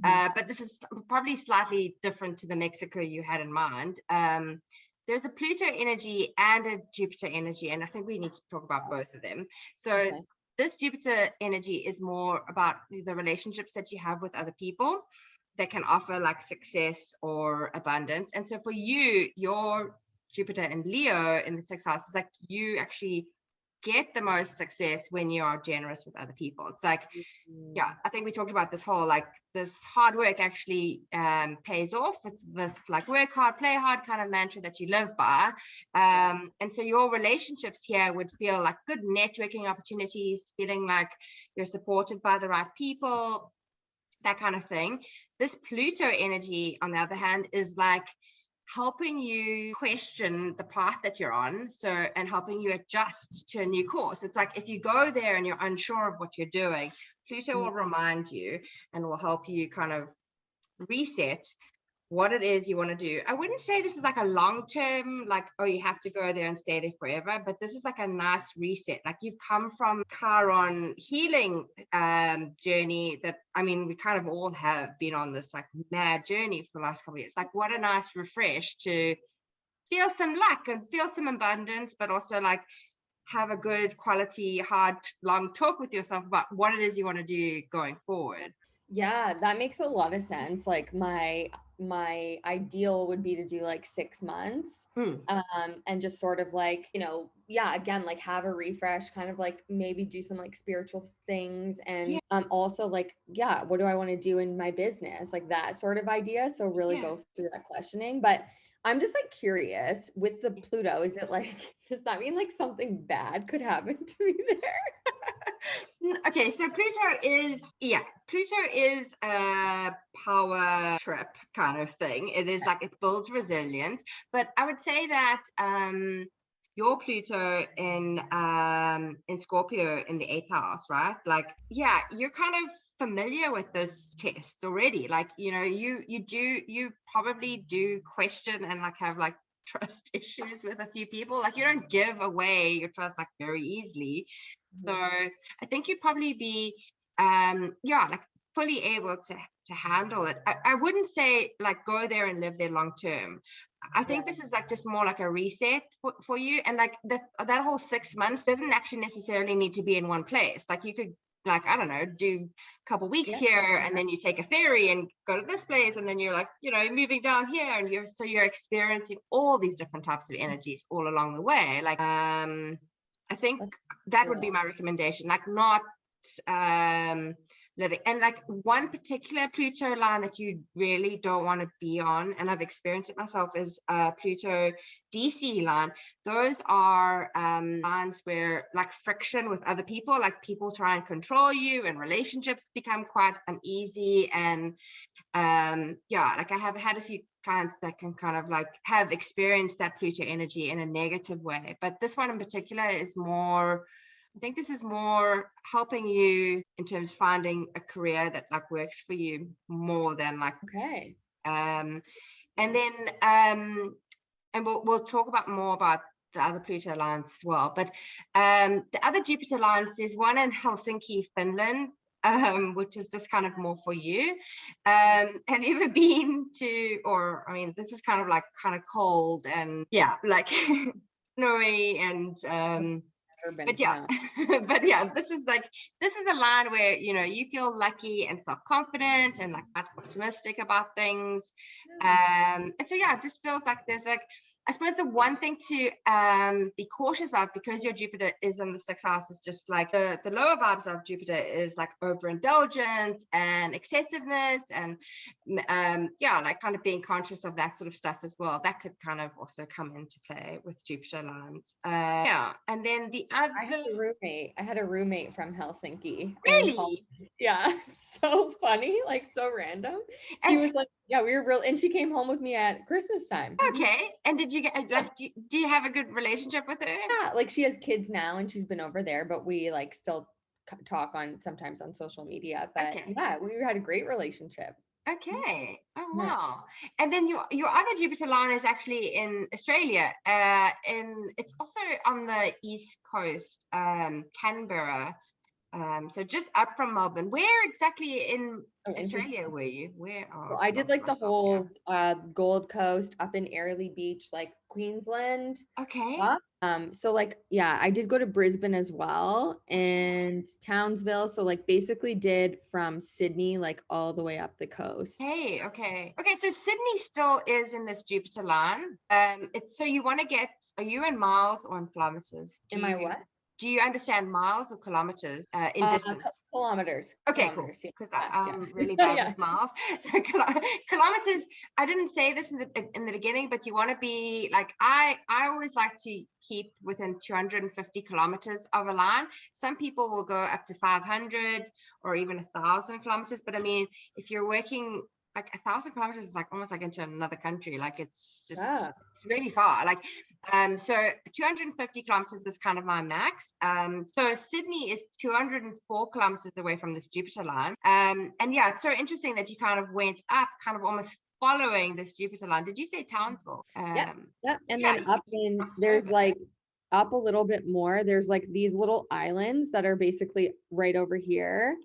but this is probably slightly different to the Mexico you had in mind. There's a Pluto energy and a Jupiter energy, and I think we need to talk about both of them. So this Jupiter energy is more about the relationships that you have with other people that can offer like success or abundance. And so for you, your Jupiter and Leo in the 6th house is like you actually get the most success when you are generous with other people. It's like, yeah, I think we talked about this whole like this hard work actually pays off. It's this like work hard, play hard kind of mantra that you live by. And so your relationships here would feel like good networking opportunities, feeling like you're supported by the right people, that kind of thing. This Pluto energy, on the other hand, is like helping you question the path that you're on, so and helping you adjust to a new course. It's like if you go there and you're unsure of what you're doing, Pluto will remind you and will help you kind of reset what it is you want to do. I wouldn't say this is like a long-term, like, oh, you have to go there and stay there forever, but this is like a nice reset. Like you've come from Chiron healing journey that, I mean, we kind of all have been on this like mad journey for the last couple of years. Like what a nice refresh to feel some luck and feel some abundance, but also like have a good quality, hard, long talk with yourself about what it is you want to do going forward. Yeah, that makes a lot of sense. Like my ideal would be to do like 6 months and just sort of like, you know, again, like have a refresh, kind of like maybe do some like spiritual things, and also like, what do I want to do in my business, like that sort of idea. So really go through that questioning. But I'm just like curious with the Pluto, is it like, does that mean like something bad could happen to me there? Okay, so Pluto is a power trip kind of thing. It is like it builds resilience, but I would say that your Pluto in Scorpio in the 8th house, right? Like, you're kind of familiar with those tests already. Like, you know, you probably do question and like have like trust issues with a few people. Like you don't give away your trust like very easily. So I think you'd probably be like fully able to handle it. I wouldn't say like go there and live there long term. I think this is like just more like a reset for you, and like that whole 6 months doesn't actually necessarily need to be in one place. Like you could, like, I don't know, do a couple weeks here, and then you take a ferry and go to this place, and then you're like, you know, moving down here, and you're experiencing all these different types of energies all along the way. Like I think that would be my recommendation. Like not living. And like one particular Pluto line that you really don't want to be on, and I've experienced it myself, is Pluto DC line. Those are lines where like friction with other people, like people try and control you, and relationships become quite uneasy. And yeah, like I have had a few clients that can kind of like have experienced that Pluto energy in a negative way, but this one in particular is more, I think this is more helping you in terms of finding a career that like works for you more than like Okay. and then and we'll talk about more about the other Pluto lines as well. But the other Jupiter lines, there's one in Helsinki, Finland, which is just kind of more for you. Have you ever been to, or I mean, this is kind of like kind of cold and yeah, like snowy and Urban, but yeah, but yeah, this is a line where, you know, you feel lucky and self-confident and like optimistic about things. And so yeah, it just feels like there's like, I suppose the one thing to be cautious of, because your Jupiter is in the sixth house, is just like the lower vibes of Jupiter is like overindulgence and excessiveness, and yeah, like kind of being conscious of that sort of stuff as well. That could kind of also come into play with Jupiter lines. Yeah, and then the other. I had a roommate from Helsinki. Really? Yeah, so funny, like so random. She was like, yeah, we were real, and she came home with me at Christmas time. Okay. And did you get like, do you have a good relationship with her? Yeah, like she has kids now and she's been over there, but we like still talk on sometimes on social media. But yeah, we had a great relationship. Okay. Oh Yeah. wow. And then your other Jupiter line is actually in Australia. And it's also on the east coast, Canberra. So just up from Melbourne. Where exactly in Australia were you? Where? Well, I did like the whole Gold Coast up in Airlie Beach, like Queensland. Okay. So like, yeah, I did go to Brisbane as well and Townsville. So like basically did from Sydney, like all the way up the coast. Hey, okay. So Sydney still is in this Jupiter line. It's, so you want to get, are you in miles or in kilometers? Am I what? Do you understand miles or kilometers in distance? Kilometers. Okay, cool. Because I'm really bad with miles. So kilometers. I didn't say this in the beginning, but you want to be like, I always like to keep within 250 kilometers of a line. Some people will go up to 500 or even 1,000 kilometers. But I mean, if you're working like 1,000 kilometers is like almost like into another country. Like it's just it's really far. Like so 250 kilometers is kind of my max. So Sydney is 204 kilometers away from this Jupiter line. And yeah, it's so interesting that you kind of went up, kind of almost following this Jupiter line. Did you say Townsville? Yeah. And then up in there's like up a little bit more. There's like these little islands that are basically right over here.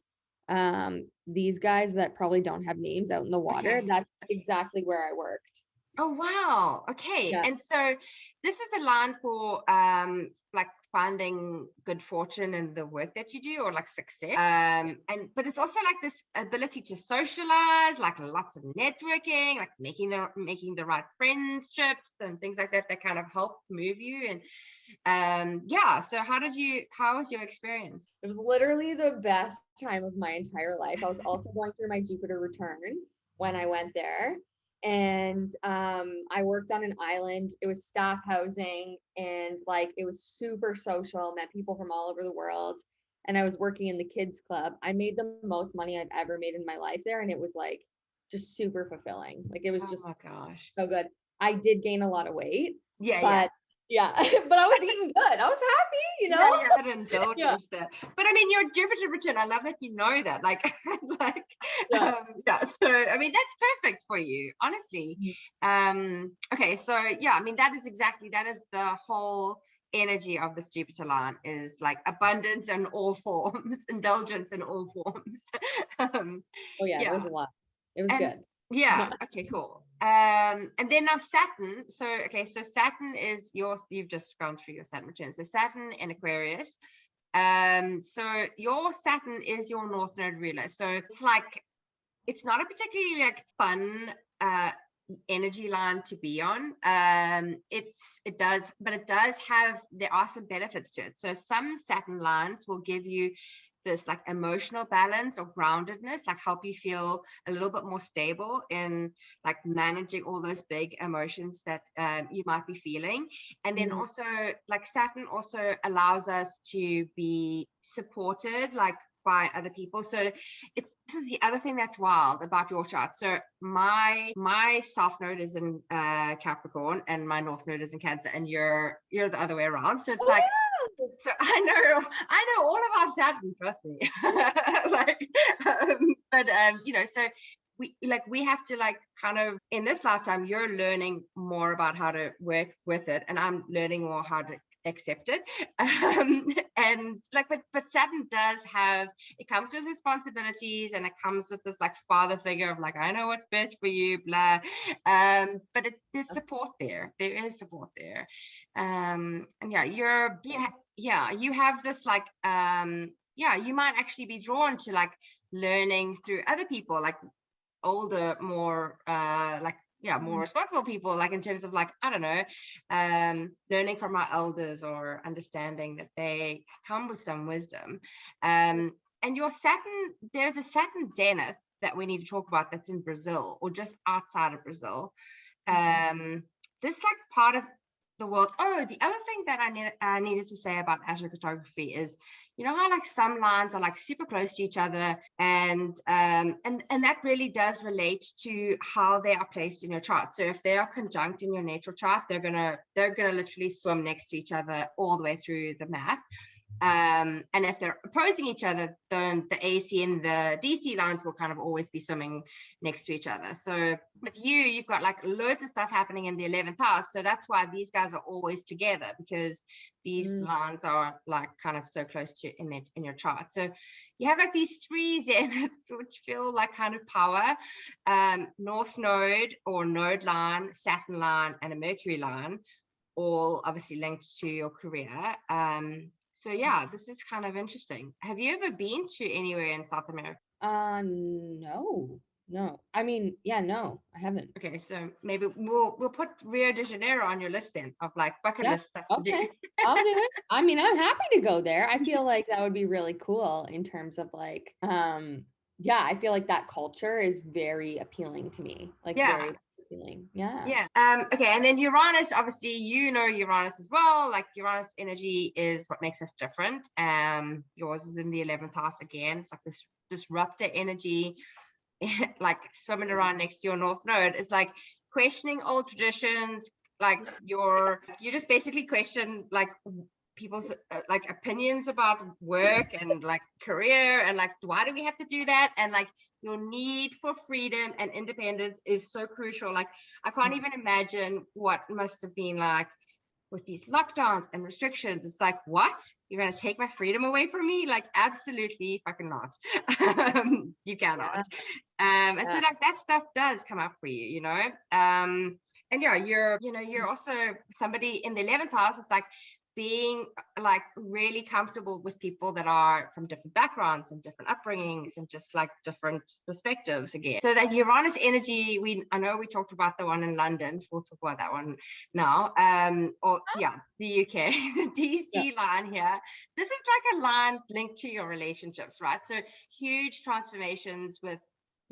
These guys that probably don't have names out in the water, that's exactly where I worked. Oh wow. Okay. Yeah. And so this is a line for like finding good fortune in the work that you do, or like success. But it's also like this ability to socialize, like lots of networking, like making the right friendships and things like that kind of help move you. And yeah, so how was your experience? It was literally the best time of my entire life. I was also going through my Jupiter return when I went there. And I worked on an island. It was staff housing, and like it was super social, met people from all over the world. And I was working in the kids club. I made the most money I've ever made in my life there, and it was like just super fulfilling. Like it was just oh my gosh, so good. I did gain a lot of weight. But I was eating good. I was happy, you know. I didn't notice that. But I mean, your Jupiter return, I love that you know that. Like, So I mean, that's perfect for you, honestly. Okay, so yeah, I mean, that is the whole energy of this Jupiter line, is like abundance in all forms, indulgence in all forms. There was a lot. It was good. Yeah. Okay, cool. And then now Saturn. So Saturn is you've just gone through your Saturn return. So Saturn in Aquarius. So your Saturn is your North Node ruler. So it's like, it's not a particularly like fun energy line to be on. There are some benefits to it. So some Saturn lines will give you this like emotional balance or groundedness, like help you feel a little bit more stable in like managing all those big emotions that you might be feeling. And then also like Saturn also allows us to be supported like by other people. So this is the other thing that's wild about your chart. So my south node is in Capricorn and my north node is in Cancer, and you're the other way around. So it's like, so I know all about Saturn, trust me. Like, but you know, so we have to like kind of in this lifetime, you're learning more about how to work with it, and I'm learning more how to accept it. And like, but Saturn does have, it comes with responsibilities, and it comes with this like father figure of like, I know what's best for you, blah. But there's support there. There is support there. And yeah, you have this like you might actually be drawn to like learning through other people, like older, more more responsible people, like in terms of like, I don't know, learning from our elders or understanding that they come with some wisdom. And your Saturn, there's a Saturn zenith that we need to talk about that's in Brazil or just outside of Brazil. This like part of the world. Oh, the other thing that I needed to say about astrocartography is, you know how like some lines are like super close to each other, and that really does relate to how they are placed in your chart. So if they are conjunct in your natal chart, they're gonna literally swim next to each other all the way through the map. And if they're opposing each other, then the AC and the DC lines will kind of always be swimming next to each other. So with you've got like loads of stuff happening in the 11th house. So that's why these guys are always together, because these lines are like kind of so close to in your chart. So you have like these three zeniths, which feel like kind of power, North Node or node line, Saturn line, and a Mercury line, all obviously linked to your career. So yeah, this is kind of interesting. Have you ever been to anywhere in South America? No. I mean, yeah, no, I haven't. Okay, so maybe we'll put Rio de Janeiro on your list then of like bucket list stuff to do. I'll do it. I mean, I'm happy to go there. I feel like that would be really cool in terms of like, yeah, I feel like that culture is very appealing to me. Like very appealing. Yeah. Okay, and then Uranus, obviously you know Uranus as well. Like Uranus energy is what makes us different. Yours is in the 11th house again. It's like this disruptor energy, like swimming around next to your north node. It's like questioning old traditions, like you just basically question like people's like opinions about work and like career, and like why do we have to do that, and like your need for freedom and independence is so crucial. Like I can't even imagine what must have been like with these lockdowns and restrictions. It's like, what? You're going to take my freedom away from me? Like, absolutely fucking not. You cannot. And so like that stuff does come up for you, you know? And yeah, you're also somebody in the 11th house. It's like being like really comfortable with people that are from different backgrounds and different upbringings and just like different perspectives again. So that Uranus energy, I know we talked about the one in London, so we'll talk about that one now. The UK, the DC line here. This is like a line linked to your relationships, right? So huge transformations with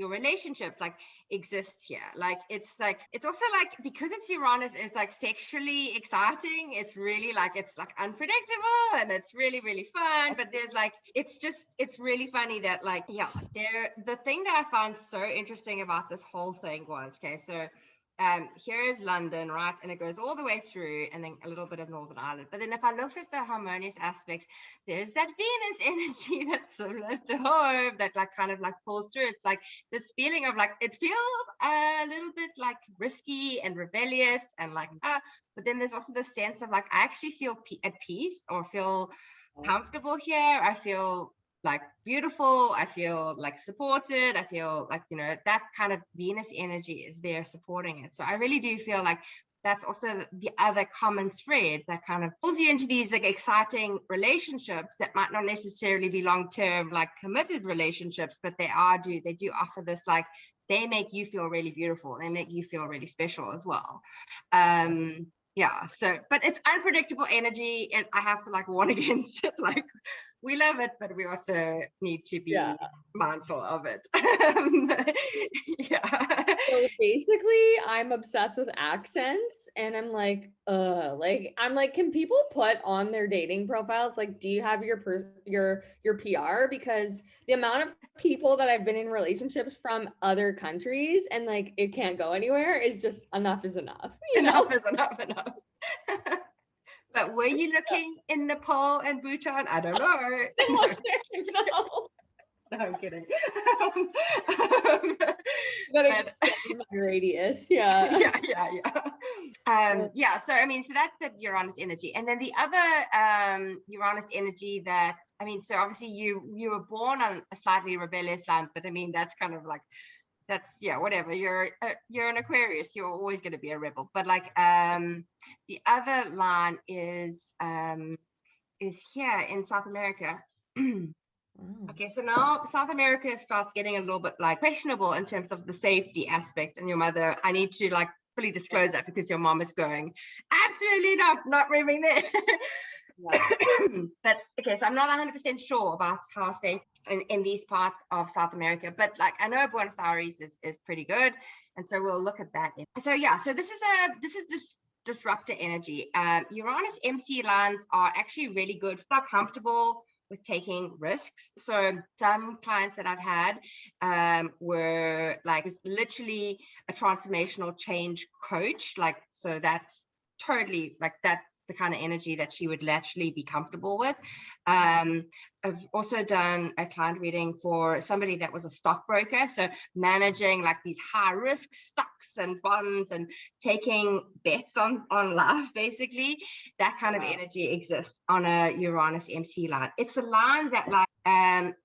your relationships like exist here. Like it's also like, because it's Uranus, it's like sexually exciting. It's really like, it's like unpredictable and it's really, really fun. But there's like, it's really funny that like, the thing that I found so interesting about this whole thing was, okay, so here is London, right? And it goes all the way through, and then a little bit of Northern Ireland. But then if I look at the harmonious aspects, there's that Venus energy that's similar to home that like kind of like pulls through. It's like this feeling of like, it feels a little bit like risky and rebellious and like, but then there's also the sense of like, I actually feel at peace or feel comfortable here. I feel like beautiful. I feel like supported. I feel like, you know, that kind of Venus energy is there supporting it. So I really do feel like that's also the other common thread that kind of pulls you into these like exciting relationships that might not necessarily be long-term, like committed relationships, but they do offer this, like, they make you feel really beautiful. They make you feel really special as well. So, but it's unpredictable energy, and I have to like warn against it. Like, we love it, but we also need to be mindful of it. Yeah. So basically, I'm obsessed with accents, and I'm like, can people put on their dating profiles, like, do you have your PR? Because the amount of people that I've been in relationships from other countries and like it can't go anywhere is just enough is enough. Enough is enough. But were you looking in Nepal and Bhutan? I don't know. No. No, I'm kidding. Gotta extend my radius. Yeah. Yeah. So I mean, so that's the Uranus energy, and then the other Uranus energy that I mean, so obviously you were born on a slightly rebellious line, but I mean that's kind of like whatever. You're an Aquarius. You're always going to be a rebel, but like the other line is here in South America. Okay, so now South America starts getting a little bit like questionable in terms of the safety aspect, and your mother, I need to like fully disclose that because your mom is going, absolutely not moving there. But okay, so I'm not 100% sure about how safe in these parts of South America, but like I know Buenos Aires is pretty good, and so we'll look at that. So so this is disruptor energy. Uranus MC lines are actually really good, so comfortable with taking risks. So some clients that I've had were like, it's literally a transformational change coach. Like, so that's totally like, that's the kind of energy that she would naturally be comfortable with. I've also done a client reading for somebody that was a stockbroker, so managing like these high risk stocks and bonds and taking bets on life, basically. That kind of energy exists on a Uranus MC line. It's a line that like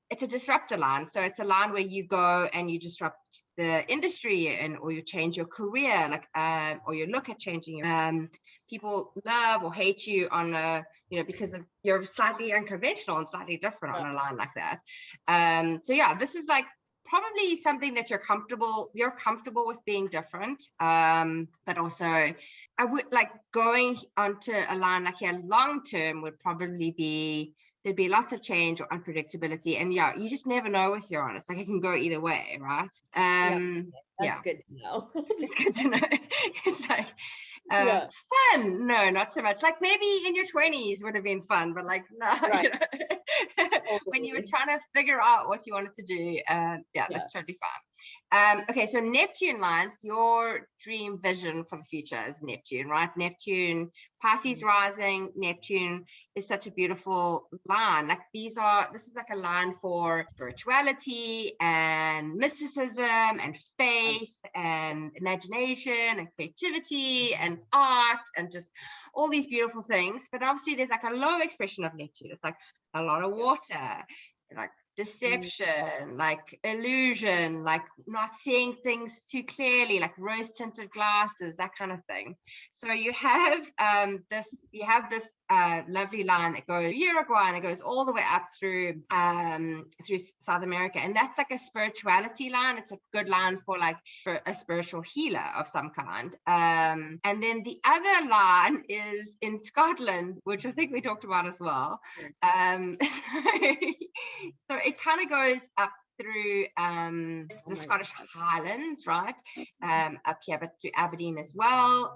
it's a disruptor line, so it's a line where you go and you disrupt the industry or you change your career, like or you look at changing your people love or hate you on a because of you're slightly unconventional and slightly different on a line like that. So this is like probably something that you're comfortable with being different, but also I would like going onto a line like here long term would probably be there'd be lots of change or unpredictability, and you just never know with Uranus. Like it can go either way, right? That's good to know. It's good to know. It's like fun. No, not so much. Like maybe in your 20s would have been fun, but like no. Right. When you were trying to figure out what you wanted to do, that's totally fine. Okay, so Neptune lines, your dream vision for the future is Neptune, right? Neptune, Pisces rising, Neptune is such a beautiful line. Like this is like a line for spirituality and mysticism and faith and imagination and creativity and art and just all these beautiful things. But obviously there's like a low expression of Neptune. It's like a lot of water, like deception, like illusion, like not seeing things too clearly, like rose tinted glasses, that kind of thing. So you have this lovely line that goes Uruguay and it goes all the way up through South America, and that's like a spirituality line. It's a good line for a spiritual healer of some kind. And then the other line is in Scotland, which I think we talked about as well. So it kind of goes up through the Scottish Highlands, right? Up here, but through Aberdeen as well.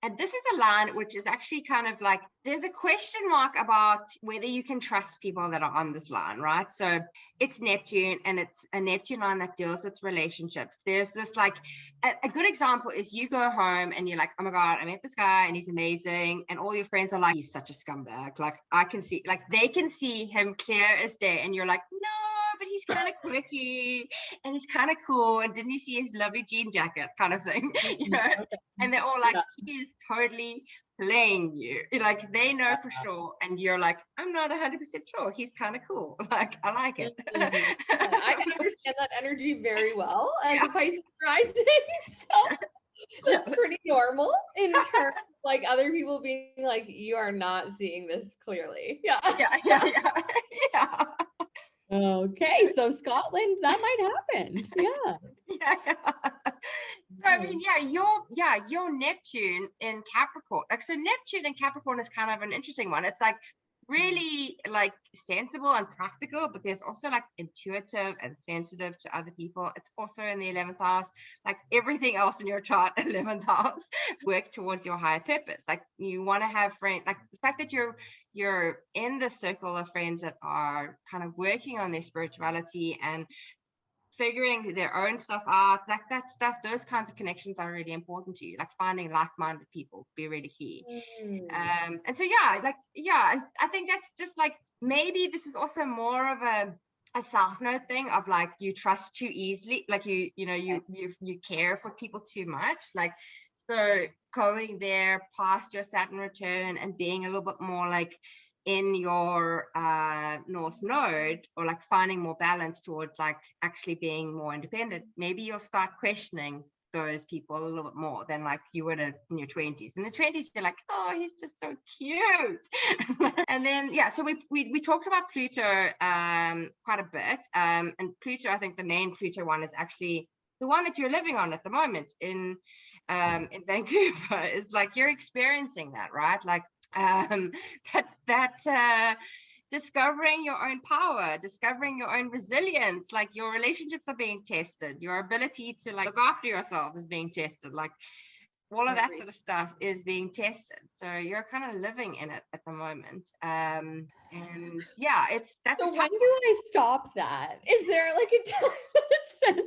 And this is a line which is actually kind of like, there's a question mark about whether you can trust people that are on this line, right? So it's Neptune, and it's a Neptune line that deals with relationships. There's this like, a good example is you go home and you're like, oh my God, I met this guy and he's amazing. And all your friends are like, he's such a scumbag. Like I can see, like they can see him clear as day. And you're like, no, but he's kind of quirky and he's kind of cool. And didn't you see his lovely jean jacket kind of thing? And they're all like, he is totally playing you. Like they know for sure. And you're like, I'm not 100% sure. He's kind of cool. Like, I like it. I can understand that energy very well as a Pisces rising. So it's pretty normal in terms of like other people being like, you are not seeing this clearly. Yeah. Okay, so Scotland, that might happen. So I mean, your Neptune in Capricorn. Like, so Neptune in Capricorn is kind of an interesting one. It's like really like sensible and practical, but there's also like intuitive and sensitive to other people. It's also in the 11th house, like everything else in your chart. 11th house, work towards your higher purpose. Like you want to have friends, like the fact that you're in the circle of friends that are kind of working on their spirituality and figuring their own stuff out, like that stuff, those kinds of connections are really important to you. Like finding like-minded people be really key. And so I think that's just like, maybe this is also more of a South Node thing of like, you trust too easily, like you care for people too much, like, so going there past your Saturn return and being a little bit more like in your North Node, or like finding more balance towards like actually being more independent, maybe you'll start questioning those people a little bit more than like you would in your 20s. In the 20s, you're like, oh, he's just so cute. And then, so we talked about Pluto quite a bit. And Pluto, I think the main Pluto one is actually the one that you're living on at the moment in Vancouver, is like you're experiencing that, right? Like discovering your own power, discovering your own resilience, like your relationships are being tested, your ability to like look after yourself is being tested, like all of that sort of stuff is being tested. So you're kind of living in it at the moment. And yeah, that's so when do I stop that? Is there like a time that says,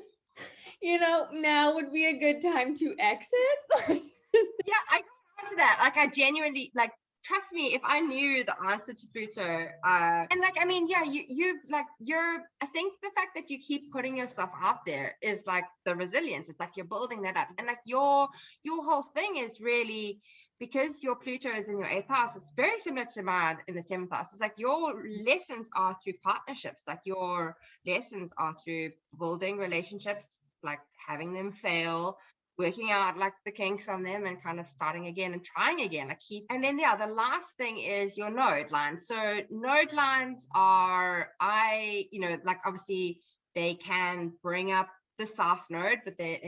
now would be a good time to exit? Yeah, I go on to that. Like I genuinely, like, trust me, if I knew the answer to Pluto, and like, I mean, yeah, I think the fact that you keep putting yourself out there is like the resilience. It's like you're building that up. And like your whole thing is really, because your Pluto is in your 8th house, it's very similar to mine in the 7th house. It's like your lessons are through partnerships. Like your lessons are through building relationships, like having them fail, working out like the kinks on them and kind of starting again and trying again. And then the last thing is your node lines. So node lines are, like obviously they can bring up the South Node, but they,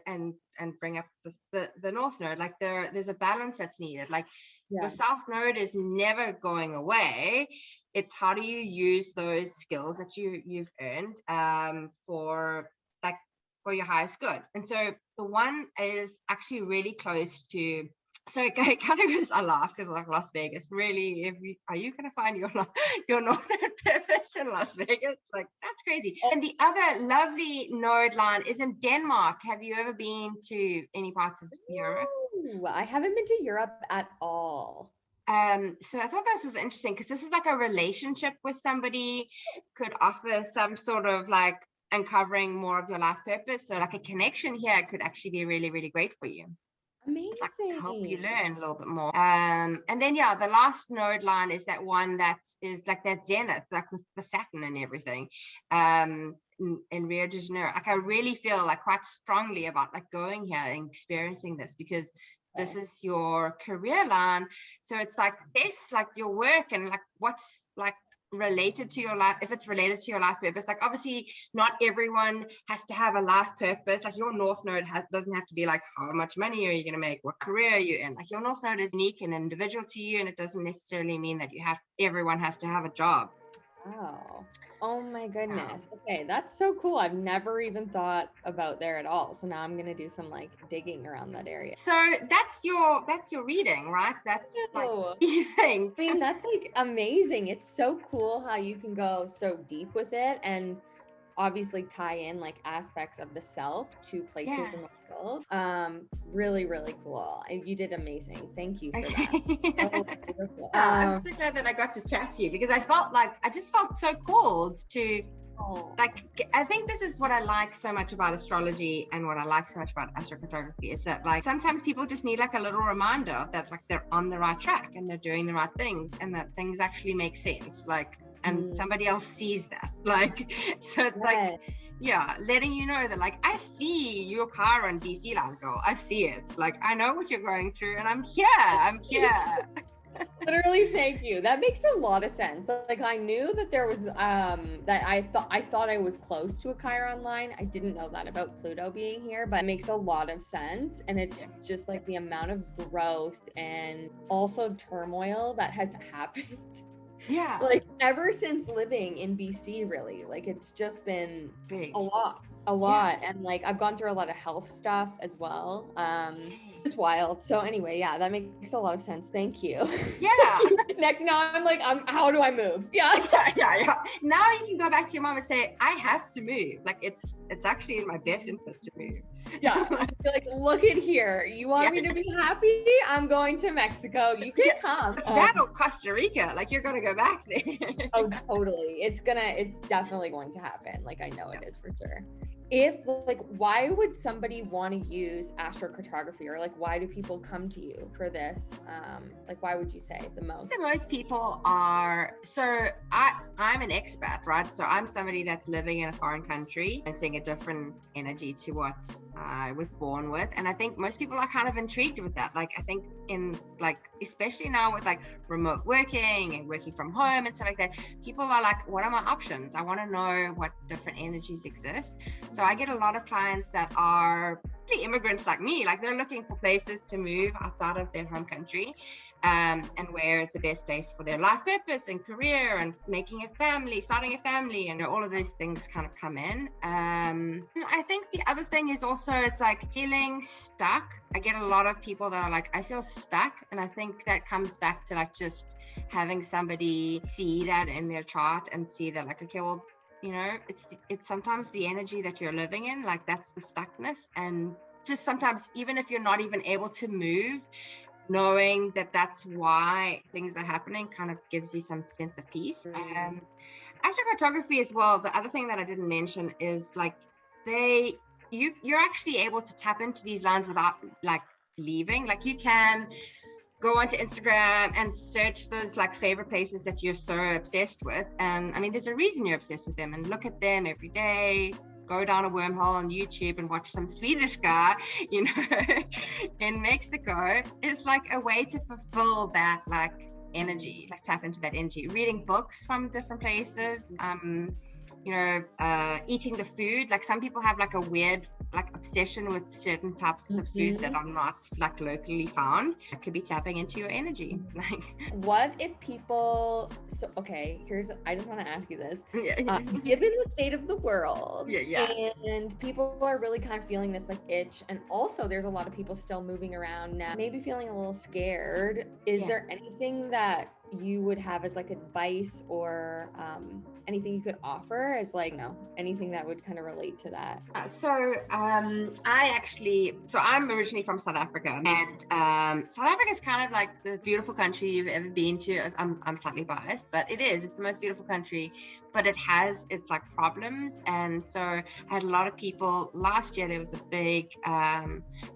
and bring up the North Node. Like there's a balance that's needed. Like your South Node is never going away. It's how do you use those skills that you've earned for your highest good. And so the one is actually really close to, so it kind of goes, I laugh because like Las Vegas, really, are you going to find your northern purpose in Las Vegas? Like, that's crazy. And the other lovely node line is in Denmark. Have you ever been to any parts of Europe? Ooh, I haven't been to Europe at all. So I thought this was interesting because this is like a relationship with somebody, could offer some sort of like uncovering more of your life purpose. So like a connection here could actually be really, really great for you. Amazing. It's like help you learn a little bit more. And then the last node line is that one that is like that zenith, like with the Saturn and everything. In Rio de Janeiro. Like I really feel like quite strongly about like going here and experiencing this, because this is your career line. So it's like this, like your work and like what's like related to your life, if it's related to your life purpose. Like obviously not everyone has to have a life purpose. Like your North Node doesn't have to be like how much money are you going to make, what career are you in. Like your North Node is unique and individual to you, and it doesn't necessarily mean that everyone has to have a job. Oh my goodness. Okay, that's so cool. I've never even thought about there at all. So now I'm gonna do some like digging around that area. So that's your reading, right? That's like thing. I mean, that's like amazing. It's so cool how you can go so deep with it and obviously tie in like aspects of the self to places in the world. Really, really cool. You did amazing. Thank you for that. I'm so glad that I got to chat to you, because I just felt so called to like, I think this is what I like so much about astrology and what I like so much about astrocartography, is that like sometimes people just need like a little reminder that like they're on the right track and they're doing the right things and that things actually make sense. Like, and somebody else sees that, like, so it's like, letting you know that like, I see your car on DC line, girl. I see it. Like, I know what you're going through and I'm here. Literally, thank you. That makes a lot of sense. Like I knew that there was that I thought I was close to a Chiron line. I didn't know that about Pluto being here, but it makes a lot of sense. And it's just like the amount of growth and also turmoil that has happened Yeah. Like ever since living in BC, really, like it's just been Big. a lot. And like I've gone through a lot of health stuff as well. It's wild. So anyway, yeah, that makes a lot of sense. Thank you. Yeah. Next, now I'm like, how do I move? Yeah. Yeah. Now you can go back to your mom and say, I have to move. Like it's actually in my best interest to move. Yeah. Like, look at here. You want me to be happy? I'm going to Mexico. You can come. That or Costa Rica. Like you're gonna go back there. Oh, totally. It's definitely going to happen. Like I know it is for sure. If like, why would somebody want to use astrocartography, or like, why do people come to you for this? Like, why would you say the most? Most people are, so I'm an expat, right? So I'm somebody that's living in a foreign country and seeing a different energy to what I was born with. And I think most people are kind of intrigued with that. Like, I think in like, especially now with like remote working and working from home and stuff like that, people are like, what are my options? I want to know what different energies exist. So I get a lot of clients that are the immigrants like me, like they're looking for places to move outside of their home country, and where it's the best place for their life purpose and career and making a family, starting a family, and all of those things kind of come in. I think the other thing is also, it's like feeling stuck. I get a lot of people that are like, I feel stuck. And I think that comes back to like just having somebody see that in their chart and see that like, okay, well, you know, it's sometimes the energy that you're living in, like that's the stuckness. And just sometimes, even if you're not even able to move, knowing that that's why things are happening kind of gives you some sense of peace. Astrocartography as well, the other thing that I didn't mention is like you're actually able to tap into these lines without like leaving. Like you can go onto Instagram and search those like favorite places that you're so obsessed with. And I mean, there's a reason you're obsessed with them, and look at them every day. Go down a wormhole on YouTube and watch some Swedish guy, you know, in Mexico. Is like a way to fulfill that like energy, like tap into that energy. Reading books from different places, you know, eating the food. Like some people have like a weird like obsession with certain types of the food that are not like locally found. It could be tapping into your energy. Like, what if people, so okay, I just want to ask you this. Given the state of the world, and people are really kind of feeling this like itch, and also there's a lot of people still moving around now, maybe feeling a little scared. Is there anything that you would have as like advice, or anything you could offer as like, anything that would kind of relate to that? I'm originally from South Africa, and South Africa is kind of like the beautiful country you've ever been to. I'm slightly biased, but it's the most beautiful country, but it has its like problems. And so I had a lot of people last year. There was a big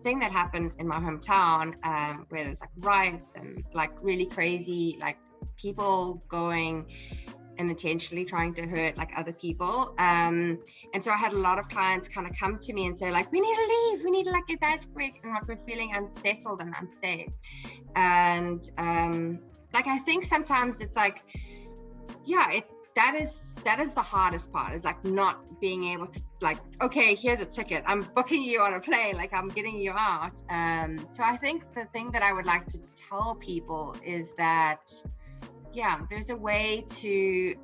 thing that happened in my hometown, where there's like riots and like really crazy like people going and intentionally trying to hurt like other people. And so I had a lot of clients kind of come to me and say like, we need to leave, we need to like get back quick, and like we're feeling unsettled and unsafe. And like I think sometimes it's like, that is the hardest part, is like not being able to like, okay, here's a ticket, I'm booking you on a plane, like I'm getting you out. So I think the thing that I would like to tell people is that there's a way to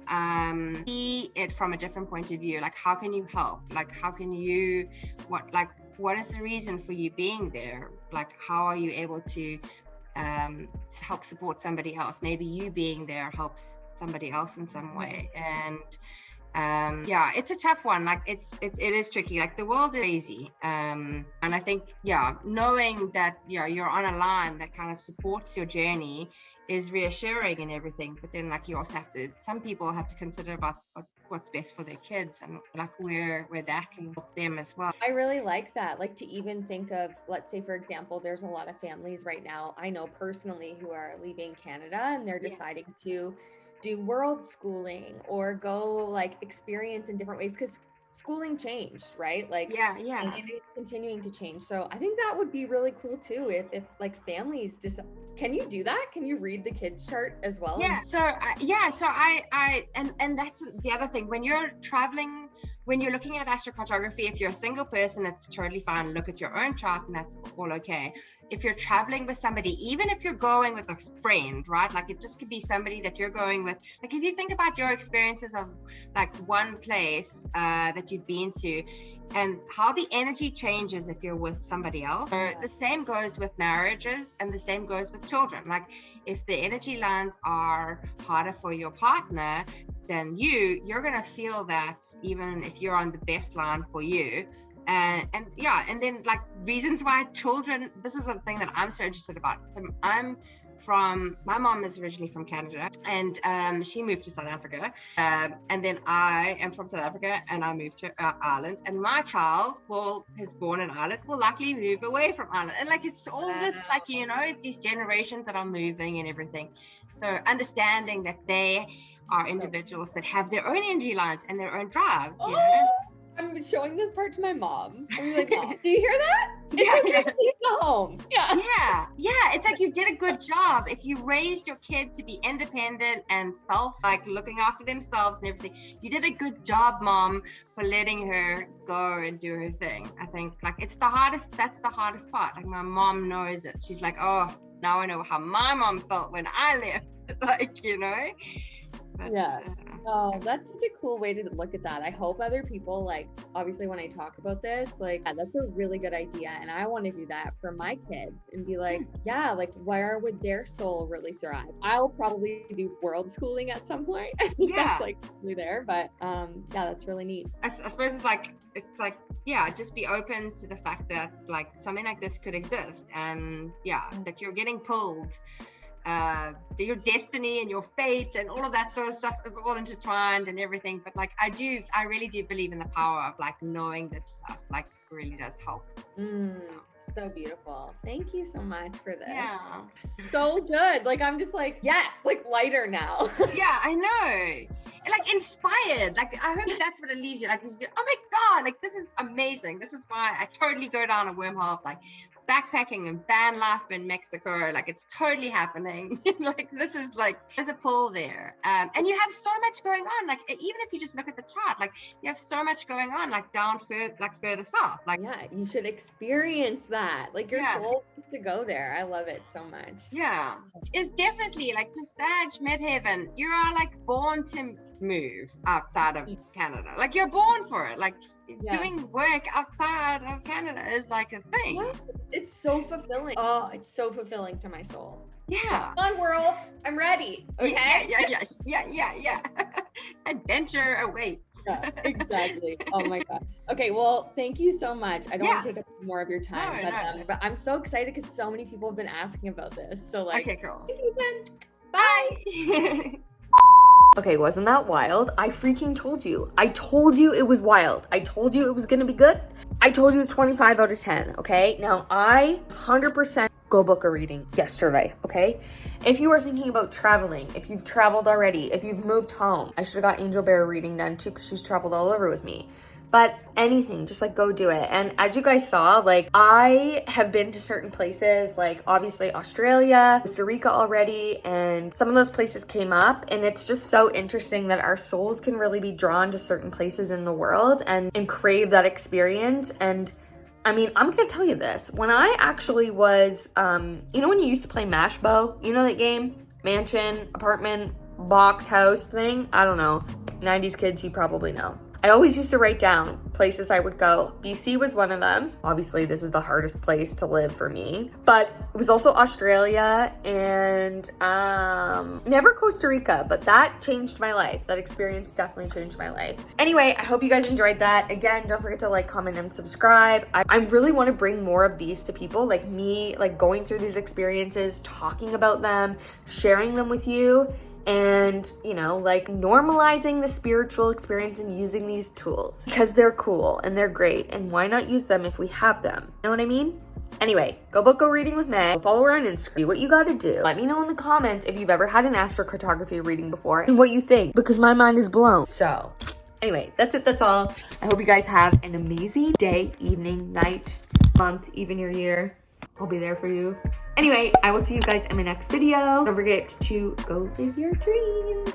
see it from a different point of view. Like, how can you help? Like, how can you, what is the reason for you being there? Like, how are you able to help support somebody else? Maybe you being there helps somebody else in some way. And it's a tough one. Like it is tricky. Like the world is crazy. And I think, knowing that, you're on a line that kind of supports your journey is reassuring and everything. But then like you also have to, some people have to consider about what's best for their kids, and like where that can help them as well. I really like that. Like to even think of, let's say for example, there's a lot of families right now I know personally who are leaving Canada, and they're deciding to do world schooling or go like experience in different ways, because schooling changed, right? Like and it's continuing to change. So I think that would be really cool too, if like families can you do that? Can you read the kids chart as well? So I and that's the other thing, when you're traveling, when you're looking at astrocartography, if you're a single person, it's totally fine. Look at your own chart and that's all okay. if you're traveling with somebody, even if you're going with a friend, right? Like it just could be somebody that you're going with. Like if you think about your experiences of like one place that you've been to, and how the energy changes if you're with somebody else. So the same goes with marriages, and the same goes with children. Like if the energy lines are harder for your partner than you're going to feel that even if you're on the best line for you. And then like reasons why children, this is the thing that I'm so interested about. So my mom is originally from Canada, and she moved to South Africa, and then I am from South Africa and I moved to Ireland, and my child is born in Ireland, will likely move away from Ireland, and like it's all this like, you know, it's these generations that are moving and everything. So understanding that they are individuals that have their own energy lines and their own drives, you know. I'm showing this part to my mom. I'm like, Mom, do you hear that? It's okay to leave the home. Yeah. It's like you did a good job. If you raised your kid to be independent and like looking after themselves and everything, you did a good job, Mom, for letting her go and do her thing. I think like that's the hardest part. Like my mom knows it. She's like, oh, now I know how my mom felt when I left. Like, you know. But, oh, that's such a cool way to look at that. I hope other people, like, obviously when I talk about this, like, that's a really good idea, and I want to do that for my kids and be like, yeah, like, where would their soul really thrive? I'll probably do world schooling at some point. That's like really there, but that's really neat. I suppose it's like just be open to the fact that like something like this could exist, and that you're getting pulled. Your destiny and your fate and all of that sort of stuff is all intertwined and everything, but like I really do believe in the power of like knowing this stuff. Like it really does help. So beautiful. Thank you so much for this. So good. Like I'm just like, yes, like lighter now. I know, like inspired. Like I hope that's what it leaves you, like, oh my god, like this is amazing. This is why I totally go down a wormhole of like backpacking and van life in Mexico. Like it's totally happening. Like this is like there's a pull there, and you have so much going on. Like even if you just look at the chart, like you have so much going on, like down further south. Like you should experience that. Like your soul needs to go there. I love it so much. It's definitely like the Sag midheaven. You are like born to move outside of Canada. Like you're born for it. Like doing work outside of Canada is like a thing. It's so fulfilling. Oh, it's so fulfilling to my soul. So, come on, world, I'm ready. Okay. Yeah. Adventure awaits. Exactly. Oh my gosh. Okay, well, thank you so much. I don't want to take up more of your time, but I'm so excited because so many people have been asking about this. So like, okay, cool. Thank you, then. Bye. Okay, wasn't that wild? I freaking told you. I told you it was wild. I told you it was gonna be good. I told you it's 25 out of 10, okay? Now, I 100% go book a reading yesterday, okay? If you are thinking about traveling, if you've traveled already, if you've moved home, I should have got Angel Bear reading done too because she's traveled all over with me. But anything, just like go do it. And as you guys saw, like I have been to certain places, like obviously Australia, Costa Rica already, and some of those places came up, and it's just so interesting that our souls can really be drawn to certain places in the world and crave that experience. And I mean, I'm gonna tell you this, when I actually was, you know when you used to play Mashbo, you know that game? Mansion, apartment, box, house thing? I don't know. 90s kids, you probably know. I always used to write down places I would go. BC was one of them. Obviously, this is the hardest place to live for me. But it was also Australia and never Costa Rica, but that changed my life. That experience definitely changed my life. Anyway, I hope you guys enjoyed that. Again, don't forget to like, comment, and subscribe. I really want to bring more of these to people, like me, like going through these experiences, talking about them, sharing them with you. And, you know, like normalizing the spiritual experience and using these tools because they're cool and they're great. And why not use them if we have them? You know what I mean? Anyway, go book a reading with Meg. Follow her on Instagram. Do what you gotta do. Let me know in the comments if you've ever had an astrocartography reading before and what you think, because my mind is blown. So anyway, that's it. That's all. I hope you guys have an amazing day, evening, night, month, even your year. I'll be there for you. Anyway, I will see you guys in my next video. Don't forget to go live your dreams.